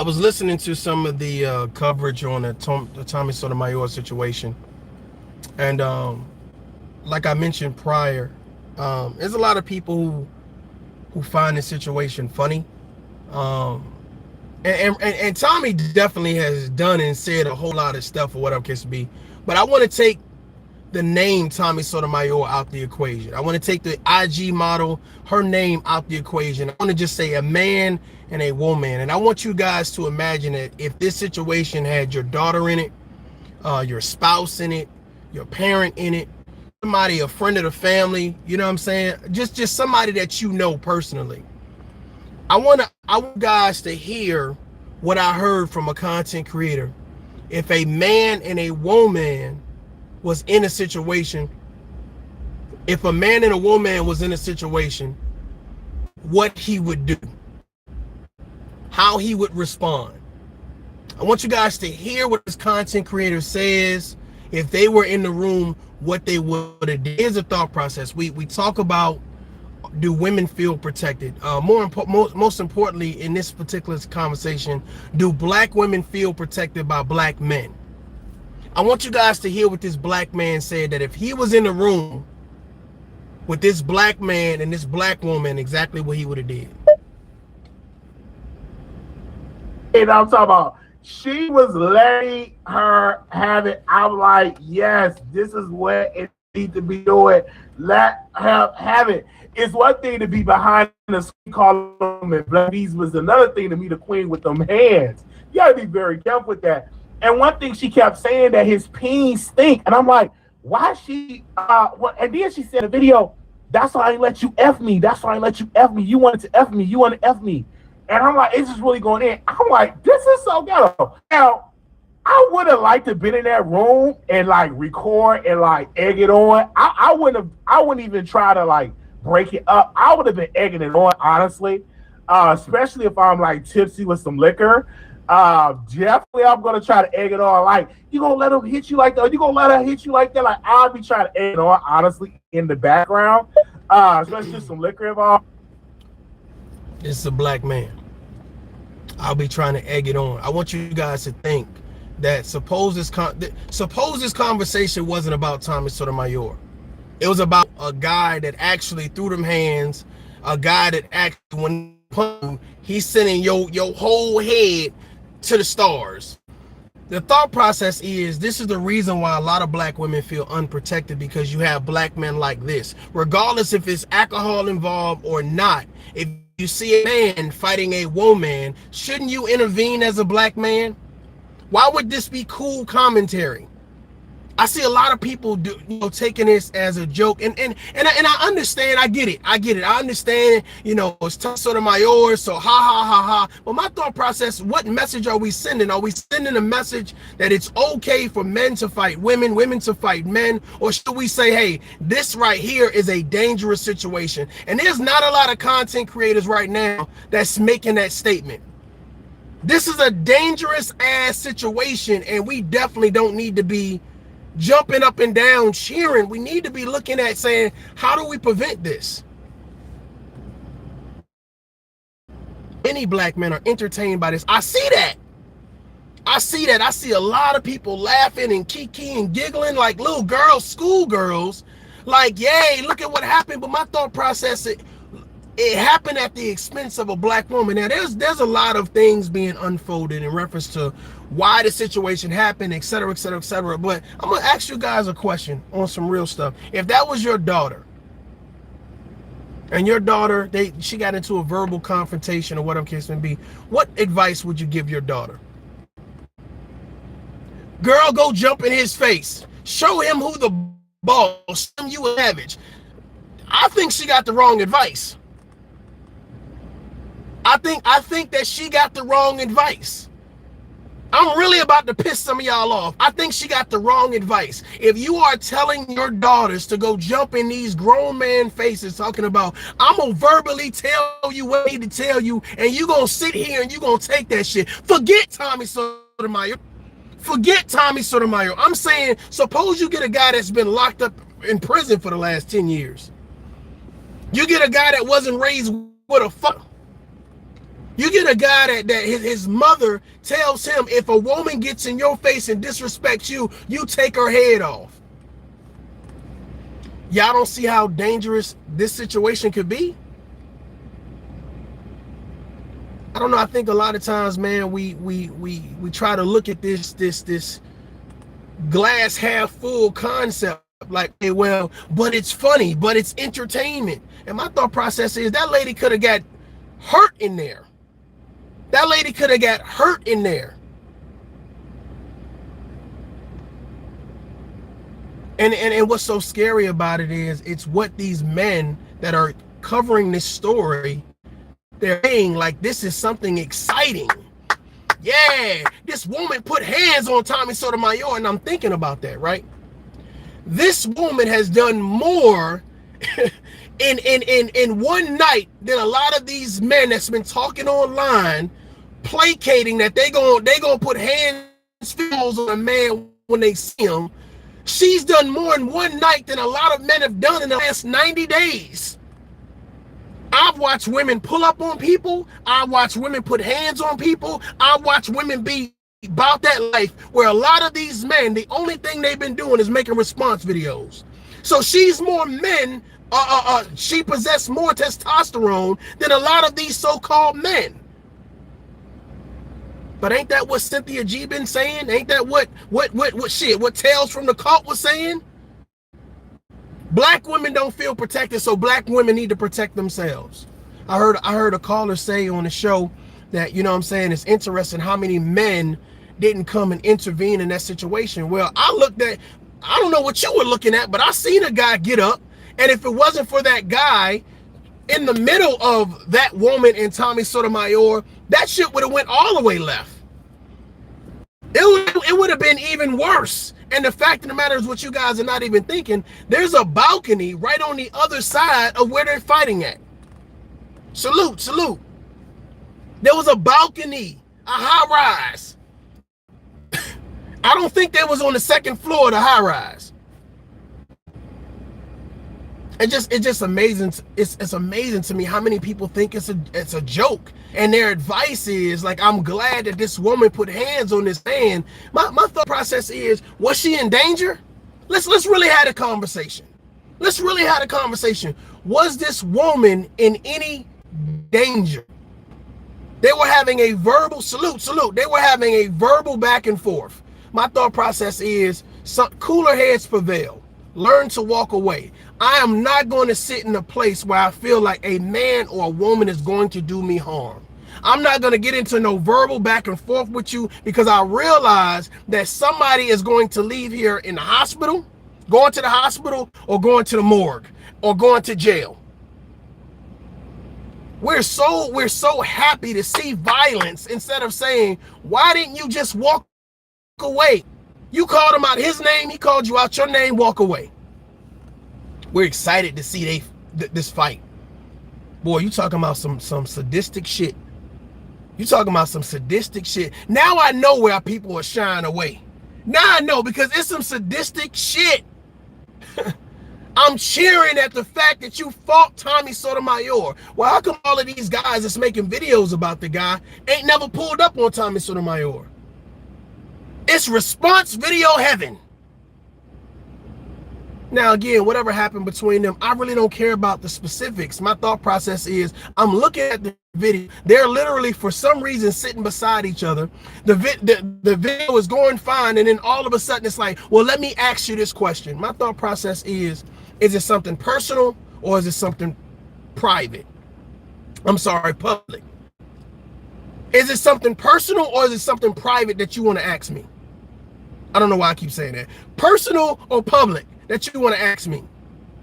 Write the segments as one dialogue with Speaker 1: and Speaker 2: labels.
Speaker 1: I was listening to some of the coverage on the Tommy Sotomayor situation, and like I mentioned prior, there's a lot of people who find this situation funny. Um, and Tommy definitely has done and said a whole lot of stuff or whatever case be. But I want to take the name Tommy Sotomayor out the equation. I want to take the IG model, her name out the equation. I want to just say a man and a woman. And I want you guys to imagine that if this situation had your daughter in it, your spouse in it, your parent in it, somebody, a friend of the family, you know what I'm saying? Just somebody that you know personally. I want guys to hear what I heard from a content creator. If a man and a woman was in a situation, if a man and a woman was in a situation, what he would do, how he would respond. I want you guys to hear what this content creator says. If they were in the room, what they would have did. Here's a thought process. We talk about, do women feel protected? Most importantly, in this particular conversation, do black women feel protected by black men? I want you guys to hear what this black man said, that if he was in the room with this black man and this black woman, exactly what he would have did.
Speaker 2: And I'm talking about, she was letting her have it. I'm like, yes, this is what it needs to be doing. Let her have it. It's one thing to be behind the screen calling them and black bees, was another thing to be the queen with them hands. You gotta be very careful with that. And one thing she kept saying, that his peens stink. And I'm like, why she, and then she said in the video, that's why I ain't let you F me. That's why I ain't let you F me. You wanted to F me. You want to F me. And I'm like, it's just really going in. I'm like, this is so ghetto. Now, I would have liked to been in that room and like record and like egg it on. I wouldn't even try to like break it up. I would have been egging it on, honestly. Especially if I'm like tipsy with some liquor. Definitely I'm gonna try to egg it on. Like, you gonna let him hit you like that? You gonna let her hit you like that? Like, I'll be trying to egg it on, honestly, in the background. Especially some liquor involved.
Speaker 1: It's a black man. I'll be trying to egg it on. I want you guys to think that suppose this conversation wasn't about Tommy Sotomayor. It was about a guy that actually threw them hands, a guy that actually, when he's sending your whole head to the stars. The thought process is, this is the reason why a lot of black women feel unprotected, because you have black men like this. Regardless if it's alcohol involved or not, if you see a man fighting a woman, shouldn't you intervene as a black man? Why would this be cool commentary? I see a lot of people taking this as a joke, and I understand. I get it. I understand. It's Tommy Sotomayor, so ha. But my thought process: what message are we sending? Are we sending a message that it's okay for men to fight women, women to fight men, or should we say, hey, this right here is a dangerous situation? And there's not a lot of content creators right now that's making that statement. This is a dangerous ass situation, and we definitely don't need to be jumping up and down cheering. We need to be looking at saying, how do we prevent this? Many black men are entertained by this. I see that. I see a lot of people laughing and kiki and giggling like little girls, schoolgirls, like, yay, look at what happened. But my thought process, it happened at the expense of a black woman. Now, there's a lot of things being unfolded in reference to why the situation happened, et cetera, et cetera, et cetera. But I'm going to ask you guys a question on some real stuff. If that was your daughter, and your daughter, she got into a verbal confrontation or whatever case may be, what advice would you give your daughter? Girl, go jump in his face. Show him who the boss. Show him you a savage. I think she got the wrong advice. I think that she got the wrong advice. I'm really about to piss some of y'all off. I think she got the wrong advice. If you are telling your daughters to go jump in these grown man faces talking about, I'm going to verbally tell you what I need to tell you, and you going to sit here and you going to take that shit. Forget Tommy Sotomayor. Forget Tommy Sotomayor. I'm saying, suppose you get a guy that's been locked up in prison for the last 10 years. You get a guy that wasn't raised with a fuck. You get a guy that his mother tells him, if a woman gets in your face and disrespects you, you take her head off. Y'all don't see how dangerous this situation could be? I don't know. I think a lot of times, man, we try to look at this glass half full concept like, hey, well, but it's funny, but it's entertainment. And my thought process is that lady could have got hurt in there. That lady could have got hurt in there. And what's so scary about it is it's what these men that are covering this story, they're saying like this is something exciting. Yeah, this woman put hands on Tommy Sotomayor, and I'm thinking about that, right? This woman has done more in one night than a lot of these men that's been talking online, placating that they gonna put hands on a man when they see him. She's done more in one night than a lot of men have done in the last 90 days. I've watched women pull up on people. I've watched women put hands on people. I've watched women be about that life where a lot of these men, the only thing they've been doing is making response videos. So she's more men, she possessed more testosterone than a lot of these so-called men. But ain't that what Cynthia G been saying? Ain't that what Tales from the Cult was saying? Black women don't feel protected, so black women need to protect themselves. I heard a caller say on the show that, you know what I'm saying, it's interesting how many men didn't come and intervene in that situation. Well, I don't know what you were looking at, but I seen a guy get up, and if it wasn't for that guy in the middle of that woman and Tommy Sotomayor, that shit would have went all the way left. It would have been even worse. And the fact of the matter is, what you guys are not even thinking, there's a balcony right on the other side of where they're fighting at. Salute, salute. There was a balcony, a high rise. I don't think they was on the second floor of the high rise. It's just amazing. It's amazing to me how many people think it's a joke, and their advice is like, I'm glad that this woman put hands on this man. My thought process is, was she in danger? Let's really have a conversation. Let's really have a conversation. Was this woman in any danger? They were having a verbal salute. They were having a verbal back and forth. My thought process is, cooler heads prevail. Learn to walk away. I am not going to sit in a place where I feel like a man or a woman is going to do me harm. I'm not going to get into no verbal back and forth with you, because I realize that somebody is going to leave here in the hospital, going to the hospital, or going to the morgue, or going to jail. We're so happy to see violence instead of saying, why didn't you just walk away? You called him out his name, he called you out your name, walk away. We're excited to see this fight. Boy, you talking about some sadistic shit. You talking about some sadistic shit. Now I know where people are shying away. Now I know, because it's some sadistic shit. I'm cheering at the fact that you fought Tommy Sotomayor. Well, how come all of these guys that's making videos about the guy ain't never pulled up on Tommy Sotomayor? It's response video heaven. Now, again, whatever happened between them, I really don't care about the specifics. My thought process is, I'm looking at the video. They're literally, for some reason, sitting beside each other. The video is going fine, and then all of a sudden it's like, well, let me ask you this question. My thought process is it something personal, or is it something private? I'm sorry, public. Is it something personal, or is it something private that you want to ask me? I don't know why I keep saying that. Personal or public that you want to ask me.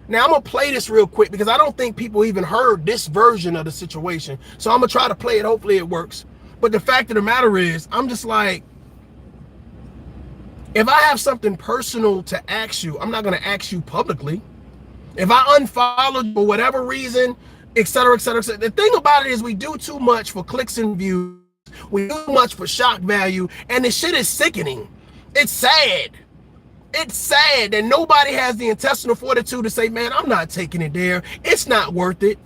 Speaker 1: Now, I'm going to play this real quick, because I don't think people even heard this version of the situation. So I'm going to try to play it. Hopefully it works. But the fact of the matter is, I'm just like, if I have something personal to ask you, I'm not going to ask you publicly. If I unfollow you for whatever reason, etc., etc., etc. The thing about it is, we do too much for clicks and views. We do too much for shock value. And the shit is sickening. It's sad. It's sad that nobody has the intestinal fortitude to say, man, I'm not taking it there. It's not worth it.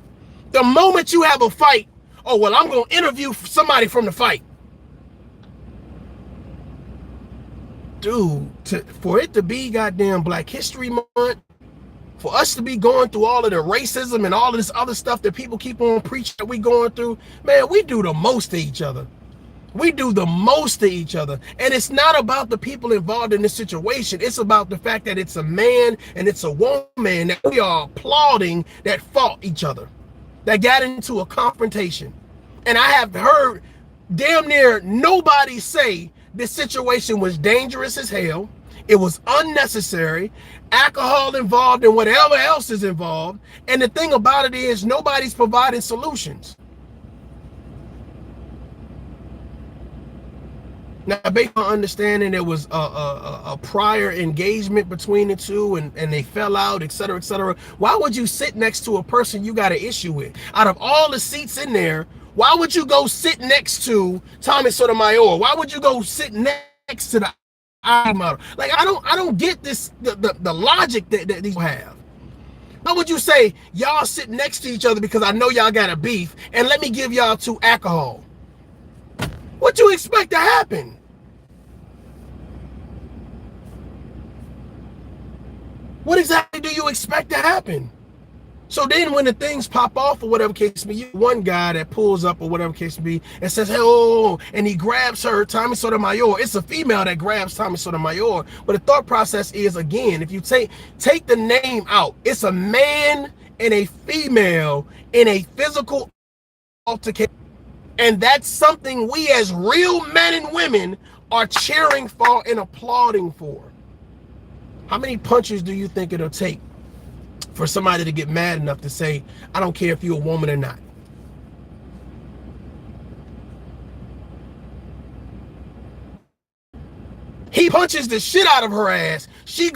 Speaker 1: The moment you have a fight, oh, well, I'm going to interview somebody from the fight. Dude, for it to be goddamn Black History Month, for us to be going through all of the racism and all of this other stuff that people keep on preaching that we going through, man, we do the most to each other. We do the most to each other. And it's not about the people involved in this situation. It's about the fact that it's a man and it's a woman that we are applauding that fought each other, that got into a confrontation. And I have heard damn near nobody say this situation was dangerous as hell. It was unnecessary, alcohol involved and whatever else is involved. And the thing about it is nobody's providing solutions. Now, based on understanding there was a prior engagement between the two and they fell out, et cetera, why would you sit next to a person you got an issue with? Out of all the seats in there, why would you go sit next to TommySotomayor? Why would you go sit next to the model? Like, I don't get this, the logic that these have. Why would you say y'all sit next to each other because I know y'all got a beef and let me give y'all 2 alcohol? What you expect to happen? What exactly do you expect to happen? So then when the things pop off or whatever case may be, one guy that pulls up or whatever case may be and says, hey, oh, and he grabs her, TommySotomayor. It's a female that grabs TommySotomayor. But the thought process is, again, if you take the name out, it's a man and a female in a physical altercation. And that's something we as real men and women are cheering for and applauding for. How many punches do you think it'll take for somebody to get mad enough to say, I don't care if you're a woman or not? He punches the shit out of her ass. She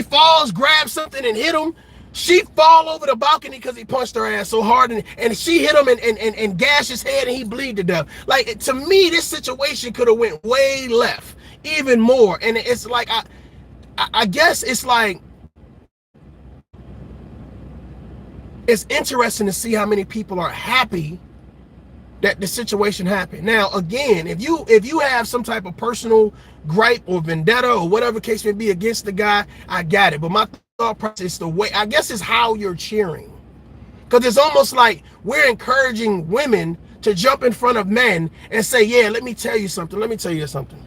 Speaker 1: falls, grabs something and hit him. She fall over the balcony because he punched her ass so hard, and she hit him and gashed his head and he bleed to death. Like, to me, this situation could have went way left, even more. And it's like, I guess it's like, it's interesting to see how many people are happy that the situation happened. Now, again, if you have some type of personal gripe or vendetta or whatever case may be against the guy, I got it. But my thought process is the way, I guess, is how you're cheering. Because it's almost like we're encouraging women to jump in front of men and say, yeah, let me tell you something. Let me tell you something.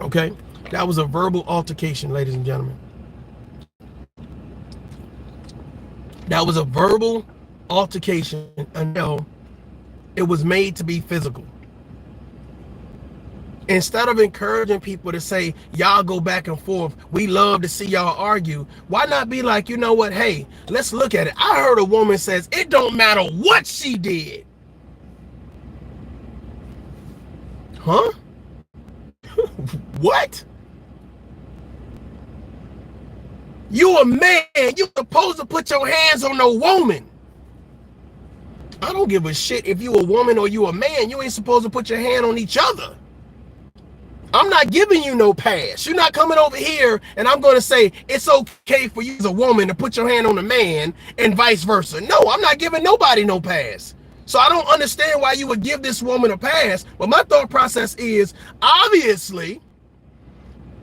Speaker 1: Okay? That was a verbal altercation, ladies and gentlemen. That was a verbal altercation until it was made to be physical. Instead of encouraging people to say, y'all go back and forth, we love to see y'all argue, why not be like, you know what, hey, let's look at it. I heard a woman says, it don't matter what she did. Huh? What? You a man, you supposed to put your hands on no woman. I don't give a shit if you a woman or you a man. You ain't supposed to put your hand on each other. I'm not giving you no pass. You're not coming over here and I'm going to say it's okay for you as a woman to put your hand on a man and vice versa. No, I'm not giving nobody no pass. So I don't understand why you would give this woman a pass. But my thought process is, obviously,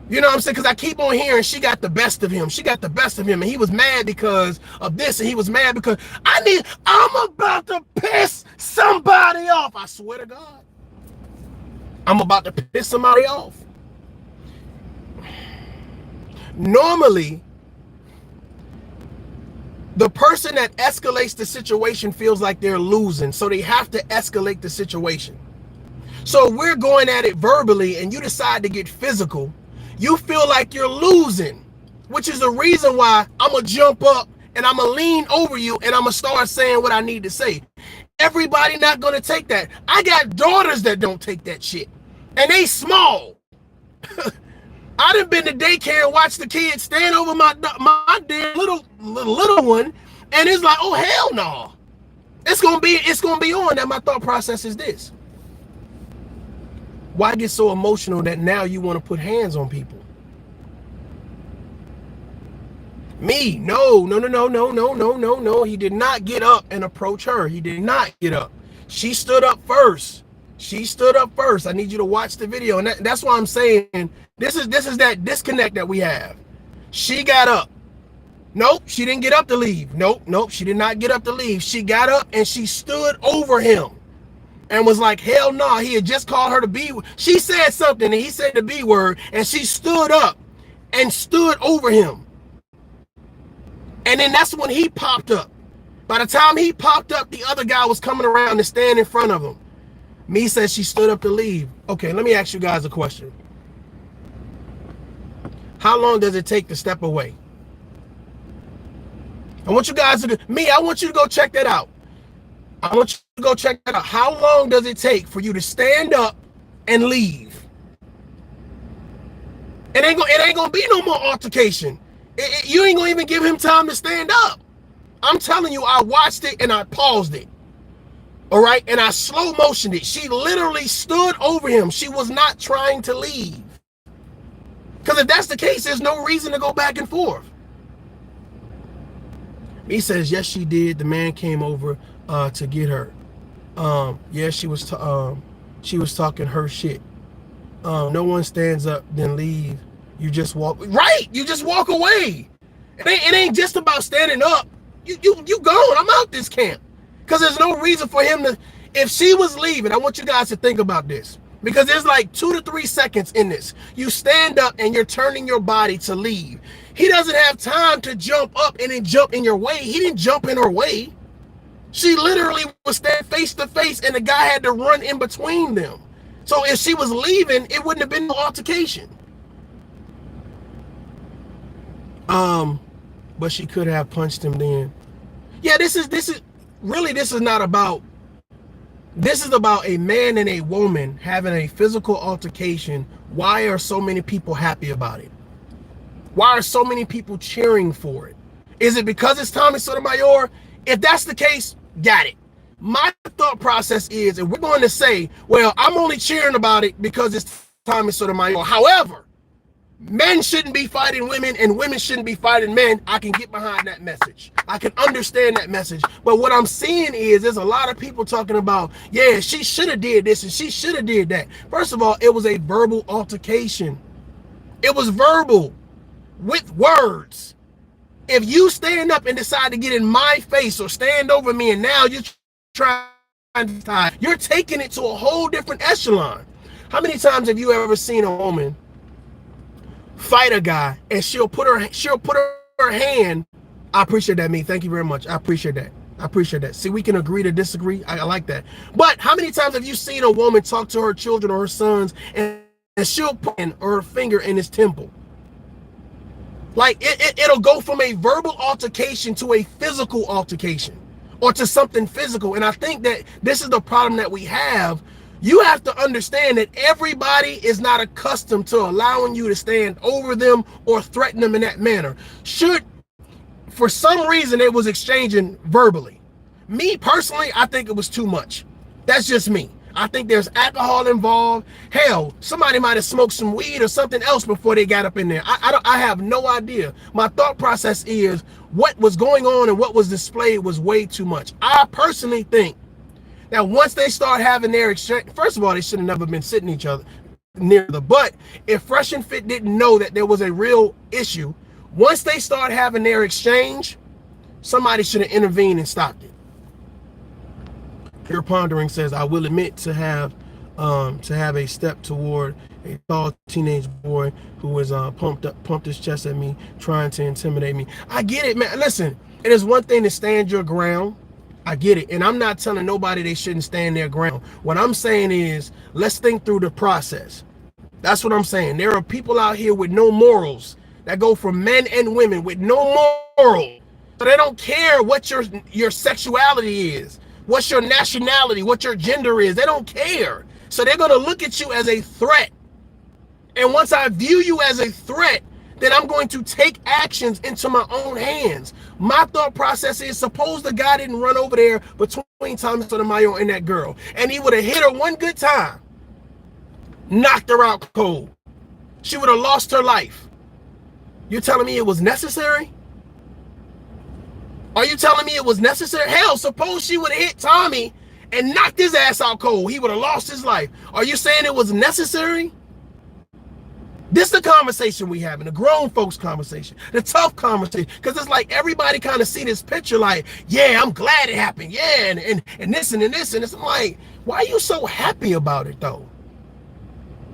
Speaker 1: you know what I'm saying? Because I keep on hearing she got the best of him. She got the best of him. And he was mad because of this. And he was mad because I'm about to piss somebody off. I swear to God. I'm about to piss somebody off. Normally, the person that escalates the situation feels like they're losing. So they have to escalate the situation. So we're going at it verbally and you decide to get physical. You feel like you're losing, which is the reason why I'm going to jump up and I'm going to lean over you and I'm going to start saying what I need to say. Everybody not going to take that. I got daughters that don't take that shit. And they small. I done been to daycare and watched the kids stand over my damn little one. And it's like, oh, hell no. It's going to be on. That my thought process is this. Why get so emotional that now you want to put hands on people? Me, no. He did not get up and approach her. He did not get up. She stood up first. She stood up first. I need you to watch the video. And that's why I'm saying this is that disconnect that we have. She got up. Nope, she didn't get up to leave. Nope, she did not get up to leave. She got up and she stood over him and was like, hell no, he had just called her the B word. She said something and he said the B word, and she stood up and stood over him. And then that's when he popped up. By the time he popped up, the other guy was coming around to stand in front of him. Me says she stood up to leave. Okay, let me ask you guys a question. How long does it take to step away? I want you guys to, I want you to go check that out. I want you to go check that out. How long does it take for you to stand up and leave? It ain't gonna be no more altercation. You ain't gonna even give him time to stand up. I'm telling you, I watched it and I paused it. All right, and I slow motioned it. She literally stood over him. She was not trying to leave. Because if that's the case, there's no reason to go back and forth. He says, yes, she did. The man came over to get her. Yeah, she was talking her shit. No one stands up, then leave. You just walk. Right, you just walk away. It ain't just about standing up. You gone. I'm out this camp. Because there's no reason for him to, if she was leaving, I want you guys to think about this. Because there's like 2 to 3 seconds in this. You stand up and you're turning your body to leave. He doesn't have time to jump up and then jump in your way. He didn't jump in her way. She literally was standing face to face and the guy had to run in between them. So if she was leaving, it wouldn't have been no altercation. But she could have punched him then. Yeah, this is not about, this is about a man and a woman having a physical altercation. Why are so many people happy about it? Why are so many people cheering for it? Is it because it's Tommy Sotomayor? If that's the case, got it. My thought process is, if we're going to say, well, I'm only cheering about it because it's Tommy Sotomayor. However, men shouldn't be fighting women and women shouldn't be fighting men. I can get behind that message. I can understand that message. But what I'm seeing is there's a lot of people talking about, yeah, she should have did this and she should have did that. First of all, it was a verbal altercation. It was verbal with words. If you stand up and decide to get in my face or stand over me and now you're trying to, you're taking it to a whole different echelon. How many times have you ever seen a woman fight a guy and she'll put her hand, I appreciate that, me, thank you very much, I appreciate that. See, we can agree to disagree. I like that. But how many times have you seen a woman talk to her children or her sons and she'll put her finger in his temple? Like it'll go from a verbal altercation to a physical altercation or to something physical. And I think that this is the problem that we have. You have to understand that everybody is not accustomed to allowing you to stand over them or threaten them in that manner. For some reason, it was exchanging verbally. Me personally, I think it was too much. That's just me. I think there's alcohol involved. Hell, somebody might have smoked some weed or something else before they got up in there. I have no idea. My thought process is what was going on and what was displayed was way too much. I personally think that once they start having their exchange, first of all, they should have never been sitting each other near the butt. If Fresh and Fit didn't know that there was a real issue, once they start having their exchange, somebody should have intervened and stopped it. Pure Pondering says, I will admit to have a step toward a tall teenage boy who was pumped his chest at me, trying to intimidate me. I get it, man. Listen, it is one thing to stand your ground. I get it. And I'm not telling nobody they shouldn't stand their ground. What I'm saying is, let's think through the process. That's what I'm saying. There are people out here with no morals that go for men and women with no moral. So they don't care what your sexuality is, what's your nationality, what your gender is. They don't care. So they're going to look at you as a threat. And once I view you as a threat, then I'm going to take actions into my own hands. My thought process is, suppose the guy didn't run over there between Tommy Sotomayor and that girl, and he would have hit her one good time, knocked her out cold. She would have lost her life. You're telling me it was necessary? Are you telling me it was necessary? Hell, suppose she would have hit Tommy and knocked his ass out cold, he would have lost his life. Are you saying it was necessary? This is the conversation we having, the grown folks conversation, the tough conversation, because it's like everybody kind of see this picture like, yeah, I'm glad it happened, yeah, and this and this, and it's like, why are you so happy about it though?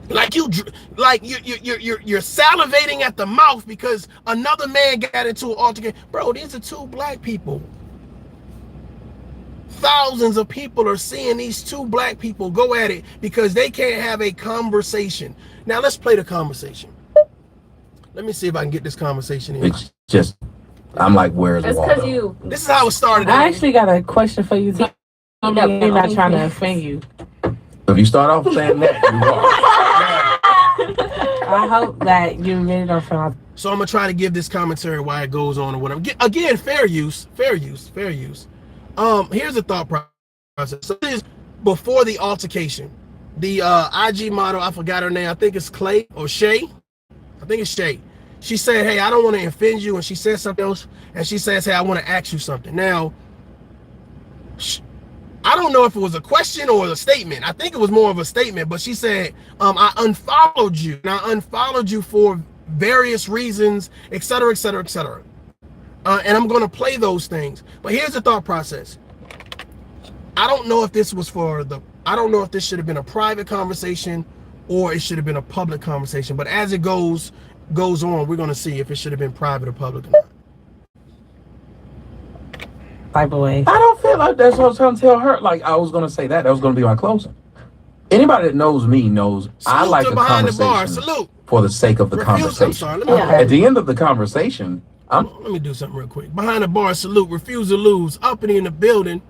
Speaker 1: Like you're salivating at the mouth because another man got into an altercation. Bro, these are two black people. Thousands of people are seeing these two black people go at it because they can't have a conversation. Now let's play the conversation. Let me see if I can get this conversation in.
Speaker 2: It's just, I'm like, where's
Speaker 3: It's
Speaker 2: Waldo?
Speaker 3: because you.
Speaker 1: This is how it started.
Speaker 4: I actually got a question for you. I'm not trying to offend you.
Speaker 2: If you start off saying that, you are.
Speaker 4: I hope that you really don't feel like.
Speaker 1: So I'm gonna try to give this commentary why it goes on or whatever. Again, fair use. Here's the thought process. So this is before the altercation. The IG model, I forgot her name. I think it's Clay or Shay. I think it's Shay. She said, hey, I don't want to offend you. And she said something else. And she says, hey, I want to ask you something. Now, I don't know if it was a question or a statement. I think it was more of a statement. But she said, I unfollowed you. And I unfollowed you for various reasons, et cetera, et cetera, et cetera. And I'm going to play those things. But here's the thought process. I don't know if this was I don't know if this should have been a private conversation or it should have been a public conversation. But as it goes on, we're going to see if it should have been private or public or not.
Speaker 4: Type of way.
Speaker 2: I don't feel like that's what I was trying to tell her. Like, I was going to say that. That was going to be my closing. Anybody that knows me knows I like a conversation for the sake of the conversation.
Speaker 1: I'm sorry, let me
Speaker 2: At the end of the conversation,
Speaker 1: let me do something real quick. Behind the bar, salute, refuse to lose, uppity in the building.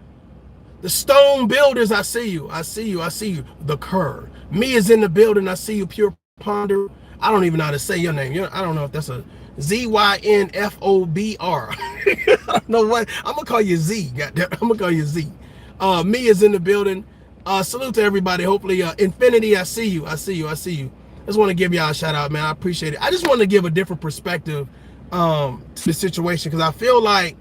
Speaker 1: The Stone Builders, I see you. I see you. I see you. The Kerr. Me is in the building. I see you, Pure Ponder. I don't even know how to say your name. I don't know if that's a ZYNFOBR. I don't know what. I'm going to call you Z. Goddamn. I'm going to call you Z. Me is in the building. Salute to everybody. Hopefully, Infinity, I see you. I see you. I see you. I just want to give y'all a shout out, man. I appreciate it. I just want to give a different perspective to the situation because I feel like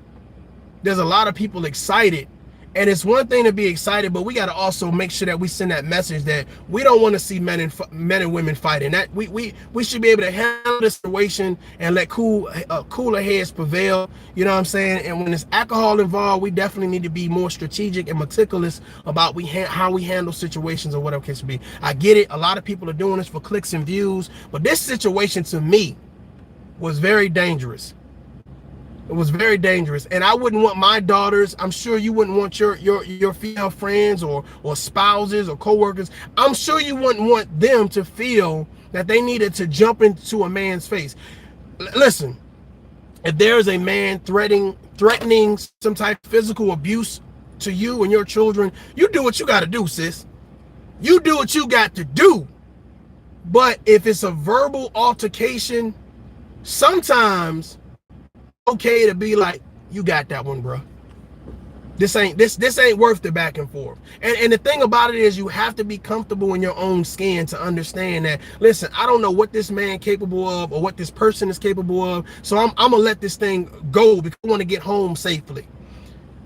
Speaker 1: there's a lot of people excited. And it's one thing to be excited, but we got to also make sure that we send that message that we don't want to see men and women fighting. That we should be able to handle the situation and let cooler heads prevail. You know what I'm saying? And when there's alcohol involved, we definitely need to be more strategic and meticulous about how we handle situations or whatever case may be. I get it. A lot of people are doing this for clicks and views, but this situation to me was very dangerous. It was very dangerous, and I wouldn't want my daughters. I'm sure you wouldn't want your female friends or spouses or coworkers. I'm sure you wouldn't want them to feel that they needed to jump into a man's face. Listen, if there is a man threatening some type of physical abuse to you and your children, you do what you got to do, sis. You do what you got to do. But if it's a verbal altercation, sometimes okay to be like, you got that one, bro. This ain't worth the back and forth. And the thing about it is you have to be comfortable in your own skin to understand that, listen, I don't know what this man capable of or what this person is capable of, so I'm gonna let this thing go because I want to get home safely.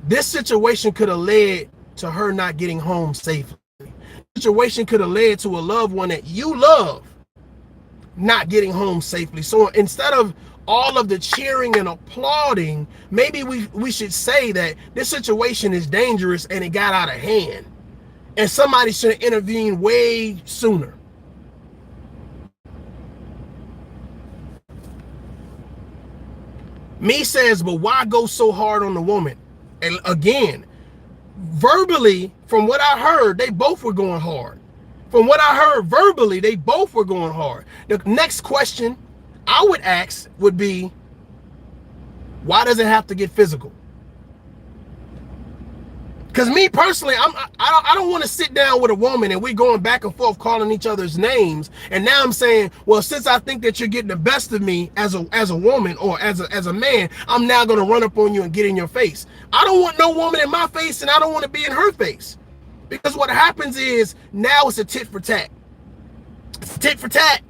Speaker 1: This situation could have led to her not getting home safely. This situation could have led to a loved one that you love not getting home safely. So instead of all of the cheering and applauding, maybe we should say that this situation is dangerous and it got out of hand and somebody should have intervened way sooner. Me says, but why go so hard on the woman? And again, verbally, from what I heard, they both were going hard. From what I heard verbally, they both were going hard. The next question I would ask would be, why does it have to get physical? Because me personally, I don't want to sit down with a woman and we're going back and forth calling each other's names. And now I'm saying, well, since I think that you're getting the best of me as a woman or as a man, I'm now going to run up on you and get in your face. I don't want no woman in my face and I don't want to be in her face. Because what happens is now it's a tit for tat. It's a tit for tat.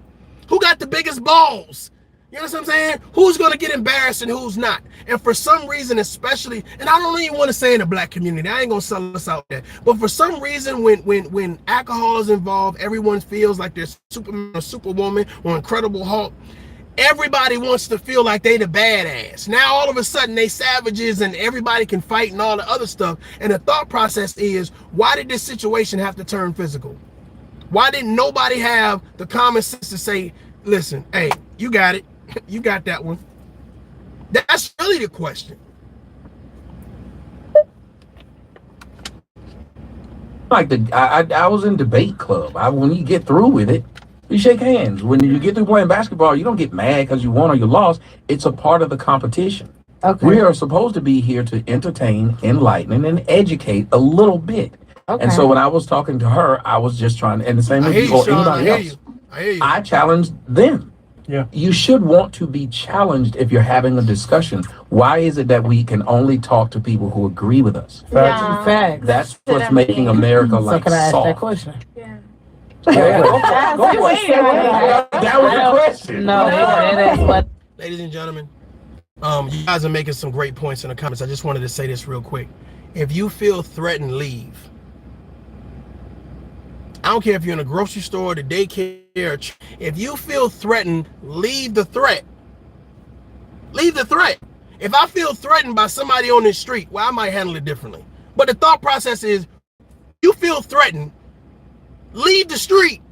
Speaker 1: Who got the biggest balls? You know what I'm saying? Who's going to get embarrassed and who's not? And for some reason, especially, and I don't even want to say in the black community, I ain't going to sell us out there. But for some reason, when alcohol is involved, everyone feels like they're Superman or Superwoman or Incredible Hulk. Everybody wants to feel like they the badass. Now, all of a sudden, they savages and everybody can fight and all the other stuff. And the thought process is, why did this situation have to turn physical? Why didn't nobody have the common sense to say, listen, hey, you got it. You got that one. That's really the question.
Speaker 3: Like I was in debate club. When you get through with it, you shake hands. When you get through playing basketball, you don't get mad because you won or you lost. It's a part of the competition. Okay. We are supposed to be here to entertain, enlighten, and educate a little bit. Okay. And so when I was talking to her, I was just trying, and the same with you or anybody else. I challenged them. Yeah. You should want to be challenged if you're having a discussion. Why is it that we can only talk to people who agree with us?
Speaker 4: Yeah. Facts.
Speaker 3: That's what's making America like soft. So can I ask that question? Yeah. That was the question.
Speaker 4: No, that is what.
Speaker 1: Ladies and gentlemen, you guys are making some great points in the comments. I just wanted to say this real quick. If you feel threatened, leave. I don't care if you're in a grocery store, the daycare. If you feel threatened, leave the threat. Leave the threat. If I feel threatened by somebody on the street, well, I might handle it differently. But the thought process is, you feel threatened, leave the street.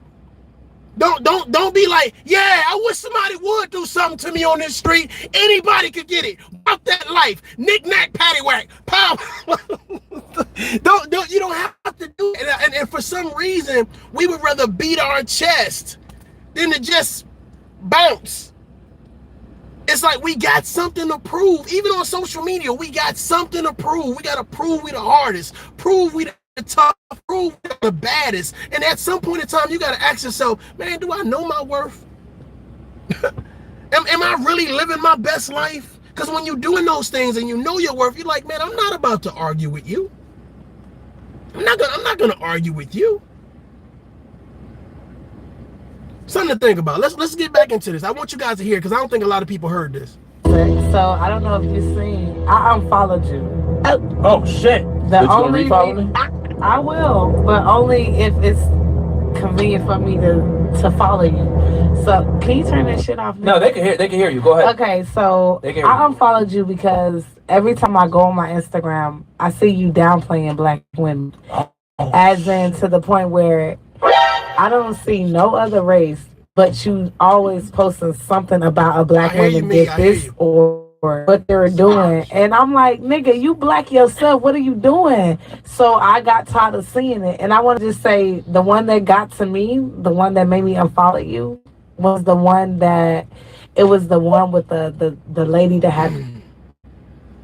Speaker 1: Don't be like, yeah, I wish somebody would do something to me on this street. Anybody could get it. Walk that life. Knick-knack, paddywhack. Pow. You don't have to do it. And for some reason, we would rather beat our chest than to just bounce. It's like we got something to prove. Even on social media, we got something to prove. We got to prove we the hardest. Prove we the tough, prove the baddest. And at some point in time, you got to ask yourself, man, do I know my worth? Am I really living my best life? Because when you're doing those things and you know your worth, you're like, man, I'm not about to argue with you. I'm not gonna argue with you. Something to think about. Let's get back into this. I want you guys to hear because I don't think a lot of people heard this.
Speaker 4: So I don't know if you've seen. I unfollowed you.
Speaker 3: Oh shit!
Speaker 4: The only thing, I will, but only if it's convenient for me to follow you. So can you turn that shit off?
Speaker 3: No, they can hear you. Go ahead.
Speaker 4: Okay, so I unfollowed you because every time I go on my Instagram, I see you downplaying black women, as in to the point where I don't see no other race, but you always posting something about a black woman did this or what they're doing. And I'm like, nigga, you black yourself. What are you doing? So I got tired of seeing it. And I want to just say the one that got to me, the one that made me unfollow you, was the one with the lady that had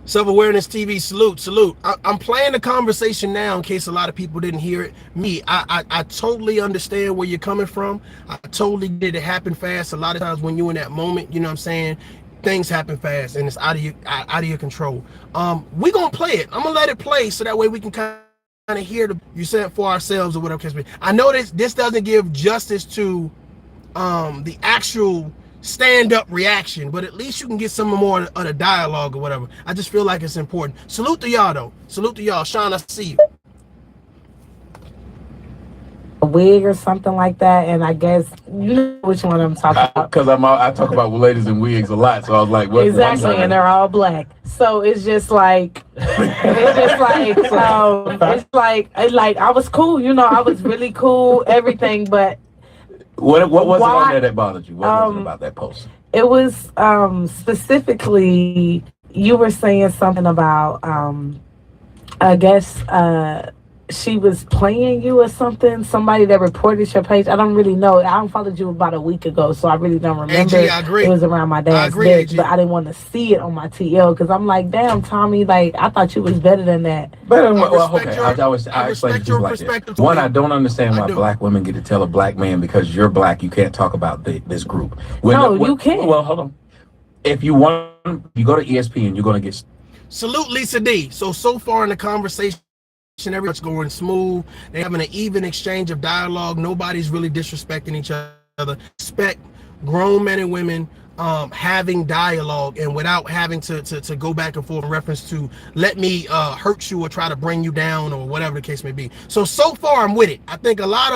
Speaker 1: Self-Awareness TV, salute. I'm playing the conversation now in case a lot of people didn't hear it. I totally understand where you're coming from. I totally get it happen fast. A lot of times when you're in that moment, you know what I'm saying, things happen fast and it's out of your control. We're gonna play it. I'm gonna let it play so that way we can kind of hear you said for ourselves or whatever. I know this doesn't give justice to the actual stand-up reaction, but at least you can get some more of the dialogue or whatever. I just feel like it's important. Salute to y'all though. Salute to y'all. Sean, I see you.
Speaker 4: A wig or something like that, and I guess you know which one I'm talking about.
Speaker 3: Because I talk about ladies in wigs a lot, so I was like, what?
Speaker 4: Exactly, and they're all black. So it's just like, it's like I was cool, you know, I was really cool, everything, but.
Speaker 3: What was it on there that bothered you? What was it about that post?
Speaker 4: It was specifically, you were saying something about, I guess, she was playing you or something. Somebody that reported your page. I don't really know. I unfollowed you about a week ago, so I really don't remember.
Speaker 1: AG, I agree.
Speaker 4: It was around my dad's death, but I didn't want to see it on my TL because I'm like, damn, Tommy, like I thought you was better than that.
Speaker 3: Better than what? Well, okay. I explain to you like this. One, I don't understand why black women get to tell a black man because you're black, you can't talk about this group.
Speaker 4: You can't.
Speaker 3: Well, hold on. If you want, you go to ESPN, you're gonna get.
Speaker 1: Salute Lisa D. So far in the conversation, everyone's going smooth. They're having an even exchange of dialogue. Nobody's really disrespecting each other. Respect grown men and women having dialogue and without having to go back and forth in reference to let me hurt you or try to bring you down or whatever the case may be. So far I'm with it. I think a lot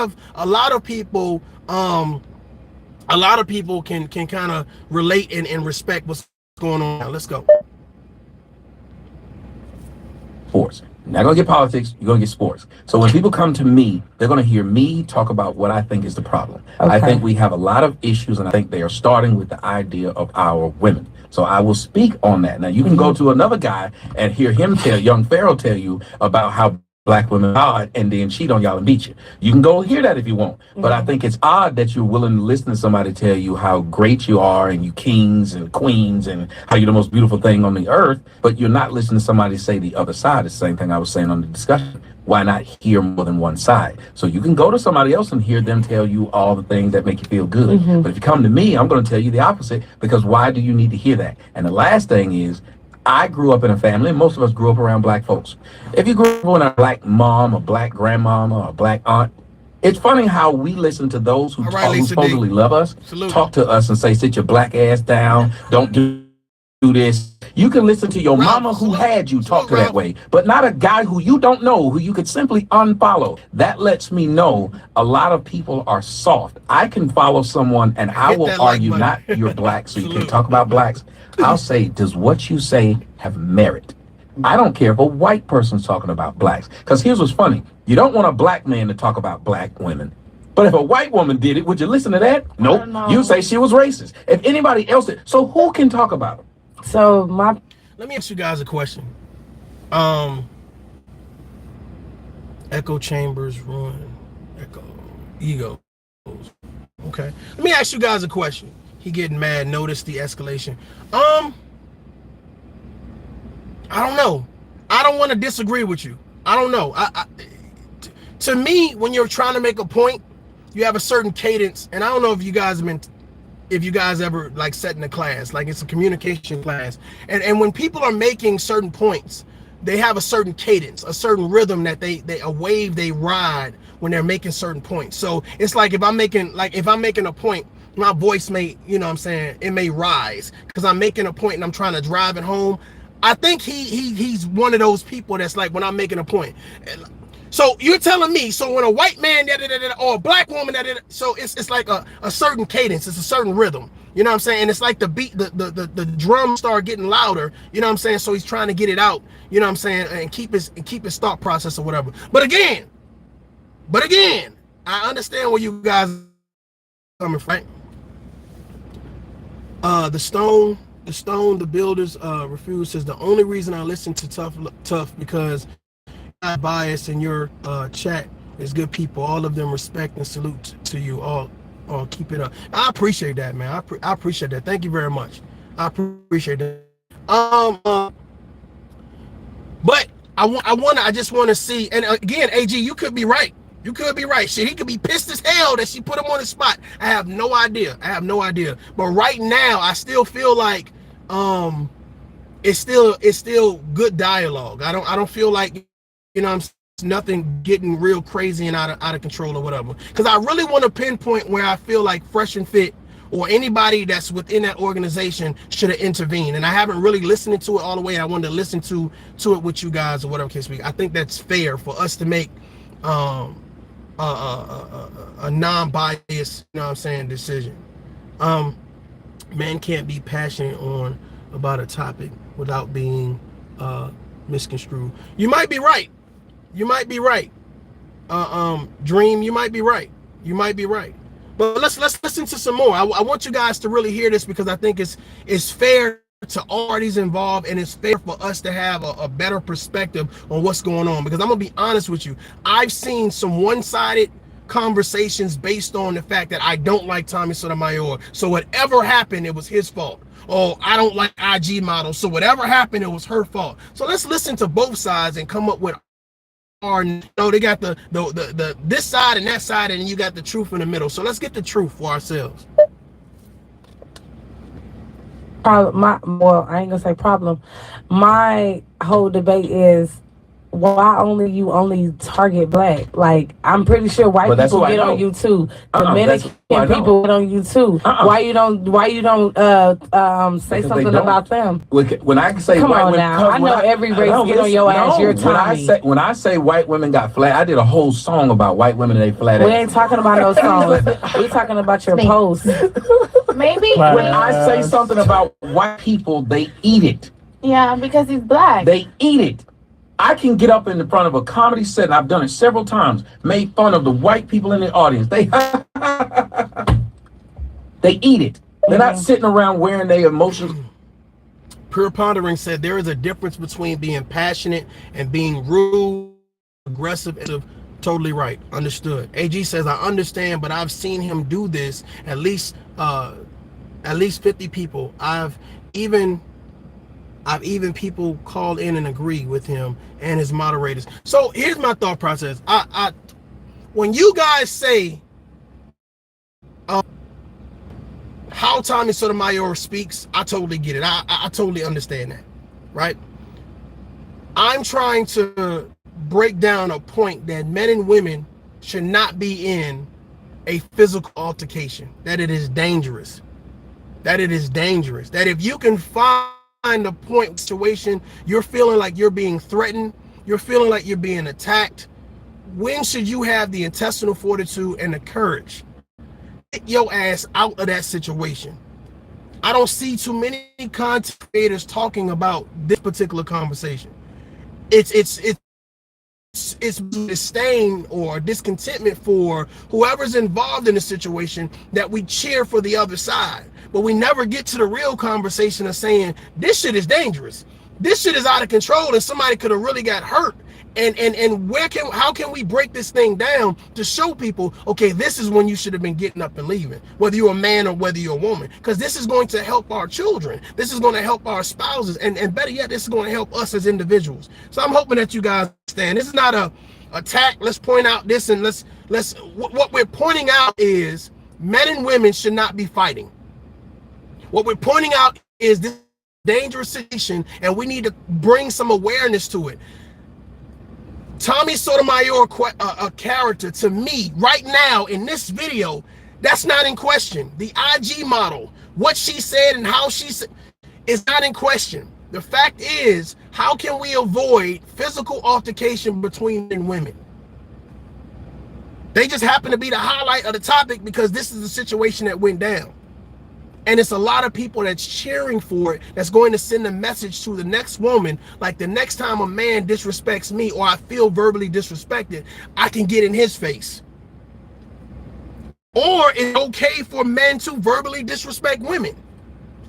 Speaker 1: of people can kind of relate and respect what's going on now. Let's go.
Speaker 3: Sports. You're not gonna get politics, you're gonna get sports. So when people come to me, they're gonna hear me talk about what I think is the problem. Okay. I think we have a lot of issues, and I think they are starting with the idea of our women. So I will speak on that. Now you can go to another guy and hear him young Pharaoh tell you about how black women are and then cheat on y'all and beat you. You can go hear that if you want. But I think it's odd that you're willing to listen to somebody tell you how great you are and you kings and queens and how you're the most beautiful thing on the earth, but you're not listening to somebody say the other side. It's the same thing I was saying on the discussion. Why not hear more than one side? So you can go to somebody else and hear them tell you all the things that make you feel good. But if you come to me, I'm going to tell you the opposite, because why do you need to hear that? And the last thing is, I grew up in a family, and most of us grew up around black folks. If you grew up with a black mom, a black grandmama, or a black aunt, it's funny how we listen to those who supposedly love us, talk to us and say, sit your black ass down, don't do this. You can listen to your mama who had you talk to that way, but not a guy who you don't know, who you could simply unfollow. That lets me know a lot of people are soft. I can follow someone and I will argue, not you're black, so you can talk about blacks. I'll say, does what you say have merit? I don't care if a white person's talking about blacks. Because here's what's funny. You don't want a black man to talk about black women. But if a white woman did it, would you listen to that? Nope. You say she was racist. If anybody else did. So who can talk about it?
Speaker 4: So
Speaker 1: let me ask you guys a question. Echo chambers ruin egos. Okay. Let me ask you guys a question. He getting mad. Notice the escalation. I don't know. I don't want to disagree with you. I don't know. To me, when you're trying to make a point, you have a certain cadence. And I don't know if you guys ever like sat in a class, like it's a communication class. And when people are making certain points, they have a certain cadence, a certain rhythm that a wave they ride when they're making certain points. So it's like if I'm making a point, my voice may, you know what I'm saying, it may rise because I'm making a point and I'm trying to drive it home. I think he's one of those people that's like, when I'm making a point. So you're telling me, so when a white man or a black woman so it's like a certain cadence, it's a certain rhythm. You know what I'm saying? And it's like the beat, the drums start getting louder, you know what I'm saying? So he's trying to get it out, you know what I'm saying, and keep his thought process or whatever. But again, I understand where you guys are coming from. The builders refuse, says the only reason I listen to tough because I bias in your chat is good people. All of them respect and salute to you all. Keep it up. I appreciate that, man. I appreciate that. Thank you very much. I appreciate that. But I just want to see, and again, AG, you could be right. You could be right. Shit, he could be pissed as hell that she put him on the spot. I have no idea. But right now, I still feel like it's still good dialogue. I don't feel like, you know, nothing getting real crazy and out of control or whatever. Because I really want to pinpoint where I feel like FreshandFit or anybody that's within that organization should have intervened. And I haven't really listened to it all the way. I wanted to listen to it with you guys or whatever case may be. I think that's fair for us to make a non-biased, you know what I'm saying, decision. Man can't be passionate about a topic without being misconstrued. You might be right. Dream, you might be right. But let's listen to some more. I want you guys to really hear this because I think it's fair to all parties involved, and it's fair for us to have a better perspective on what's going on. Because I'm gonna be honest with you, I've seen some one-sided conversations based on the fact that I don't like Tommy Sotomayor, so whatever happened, it was his fault. Oh, I don't like IG models, so whatever happened, it was her fault. So let's listen to both sides and come up with they got the this side and that side, and you got the truth in the middle. So let's get the truth for ourselves.
Speaker 4: I ain't gonna say problem. My whole debate is why you only target black? Like, I'm pretty sure white people get on you too. Dominican people get on you too. Why you don't say something about them?
Speaker 3: When I say
Speaker 4: come
Speaker 3: white
Speaker 4: on
Speaker 3: women,
Speaker 4: now, I know every race get on your ass. You're Tommy.
Speaker 3: When I say white women got flat, I did a whole song about white women and they flat ass.
Speaker 4: We ain't talking about no songs. We talking about your post.
Speaker 5: Maybe
Speaker 3: when I say something about white people, they eat it.
Speaker 5: Yeah, because he's black.
Speaker 3: They eat it. I can get up in the front of a comedy set, and I've done it several times, made fun of the white people in the audience. They eat it. They're not sitting around wearing their emotions.
Speaker 1: Pure Pondering said there is a difference between being passionate and being rude, aggressive, and totally right. Understood. AG says, I understand, but I've seen him do this at least 50 people. I've even people called in and agree with him and his moderators. So here's my thought process. I when you guys say how Tommy Sotomayor speaks, I totally get it. I totally understand that, right? I'm trying to break down a point that men and women should not be in a physical altercation, that it is dangerous, that if you can find a point situation, you're feeling like you're being threatened, you're feeling like you're being attacked, when should you have the intestinal fortitude and the courage to get your ass out of that situation? I don't see too many content creators talking about this particular conversation. It's disdain or discontentment for whoever's involved in the situation that we cheer for the other side, but we never get to the real conversation of saying this shit is dangerous, this shit is out of control, and somebody could have really got hurt. And how can we break this thing down to show people, okay, this is when you should have been getting up and leaving, whether you're a man or whether you're a woman, because this is going to help our children, this is going to help our spouses, and better yet, this is going to help us as individuals. So I'm hoping that you guys understand. This is not a attack. Let's point out this, and what we're pointing out is men and women should not be fighting. What we're pointing out is this dangerous situation, and we need to bring some awareness to it. Tommy Sotomayor, a character to me right now in this video, that's not in question. The IG model, what she said and how she said, is not in question. The fact is, how can we avoid physical altercation between men and women? They just happen to be the highlight of the topic because this is the situation that went down. And it's a lot of people that's cheering for it, that's going to send a message to the next woman, like the next time a man disrespects me or I feel verbally disrespected, I can get in his face. Or it's okay for men to verbally disrespect women.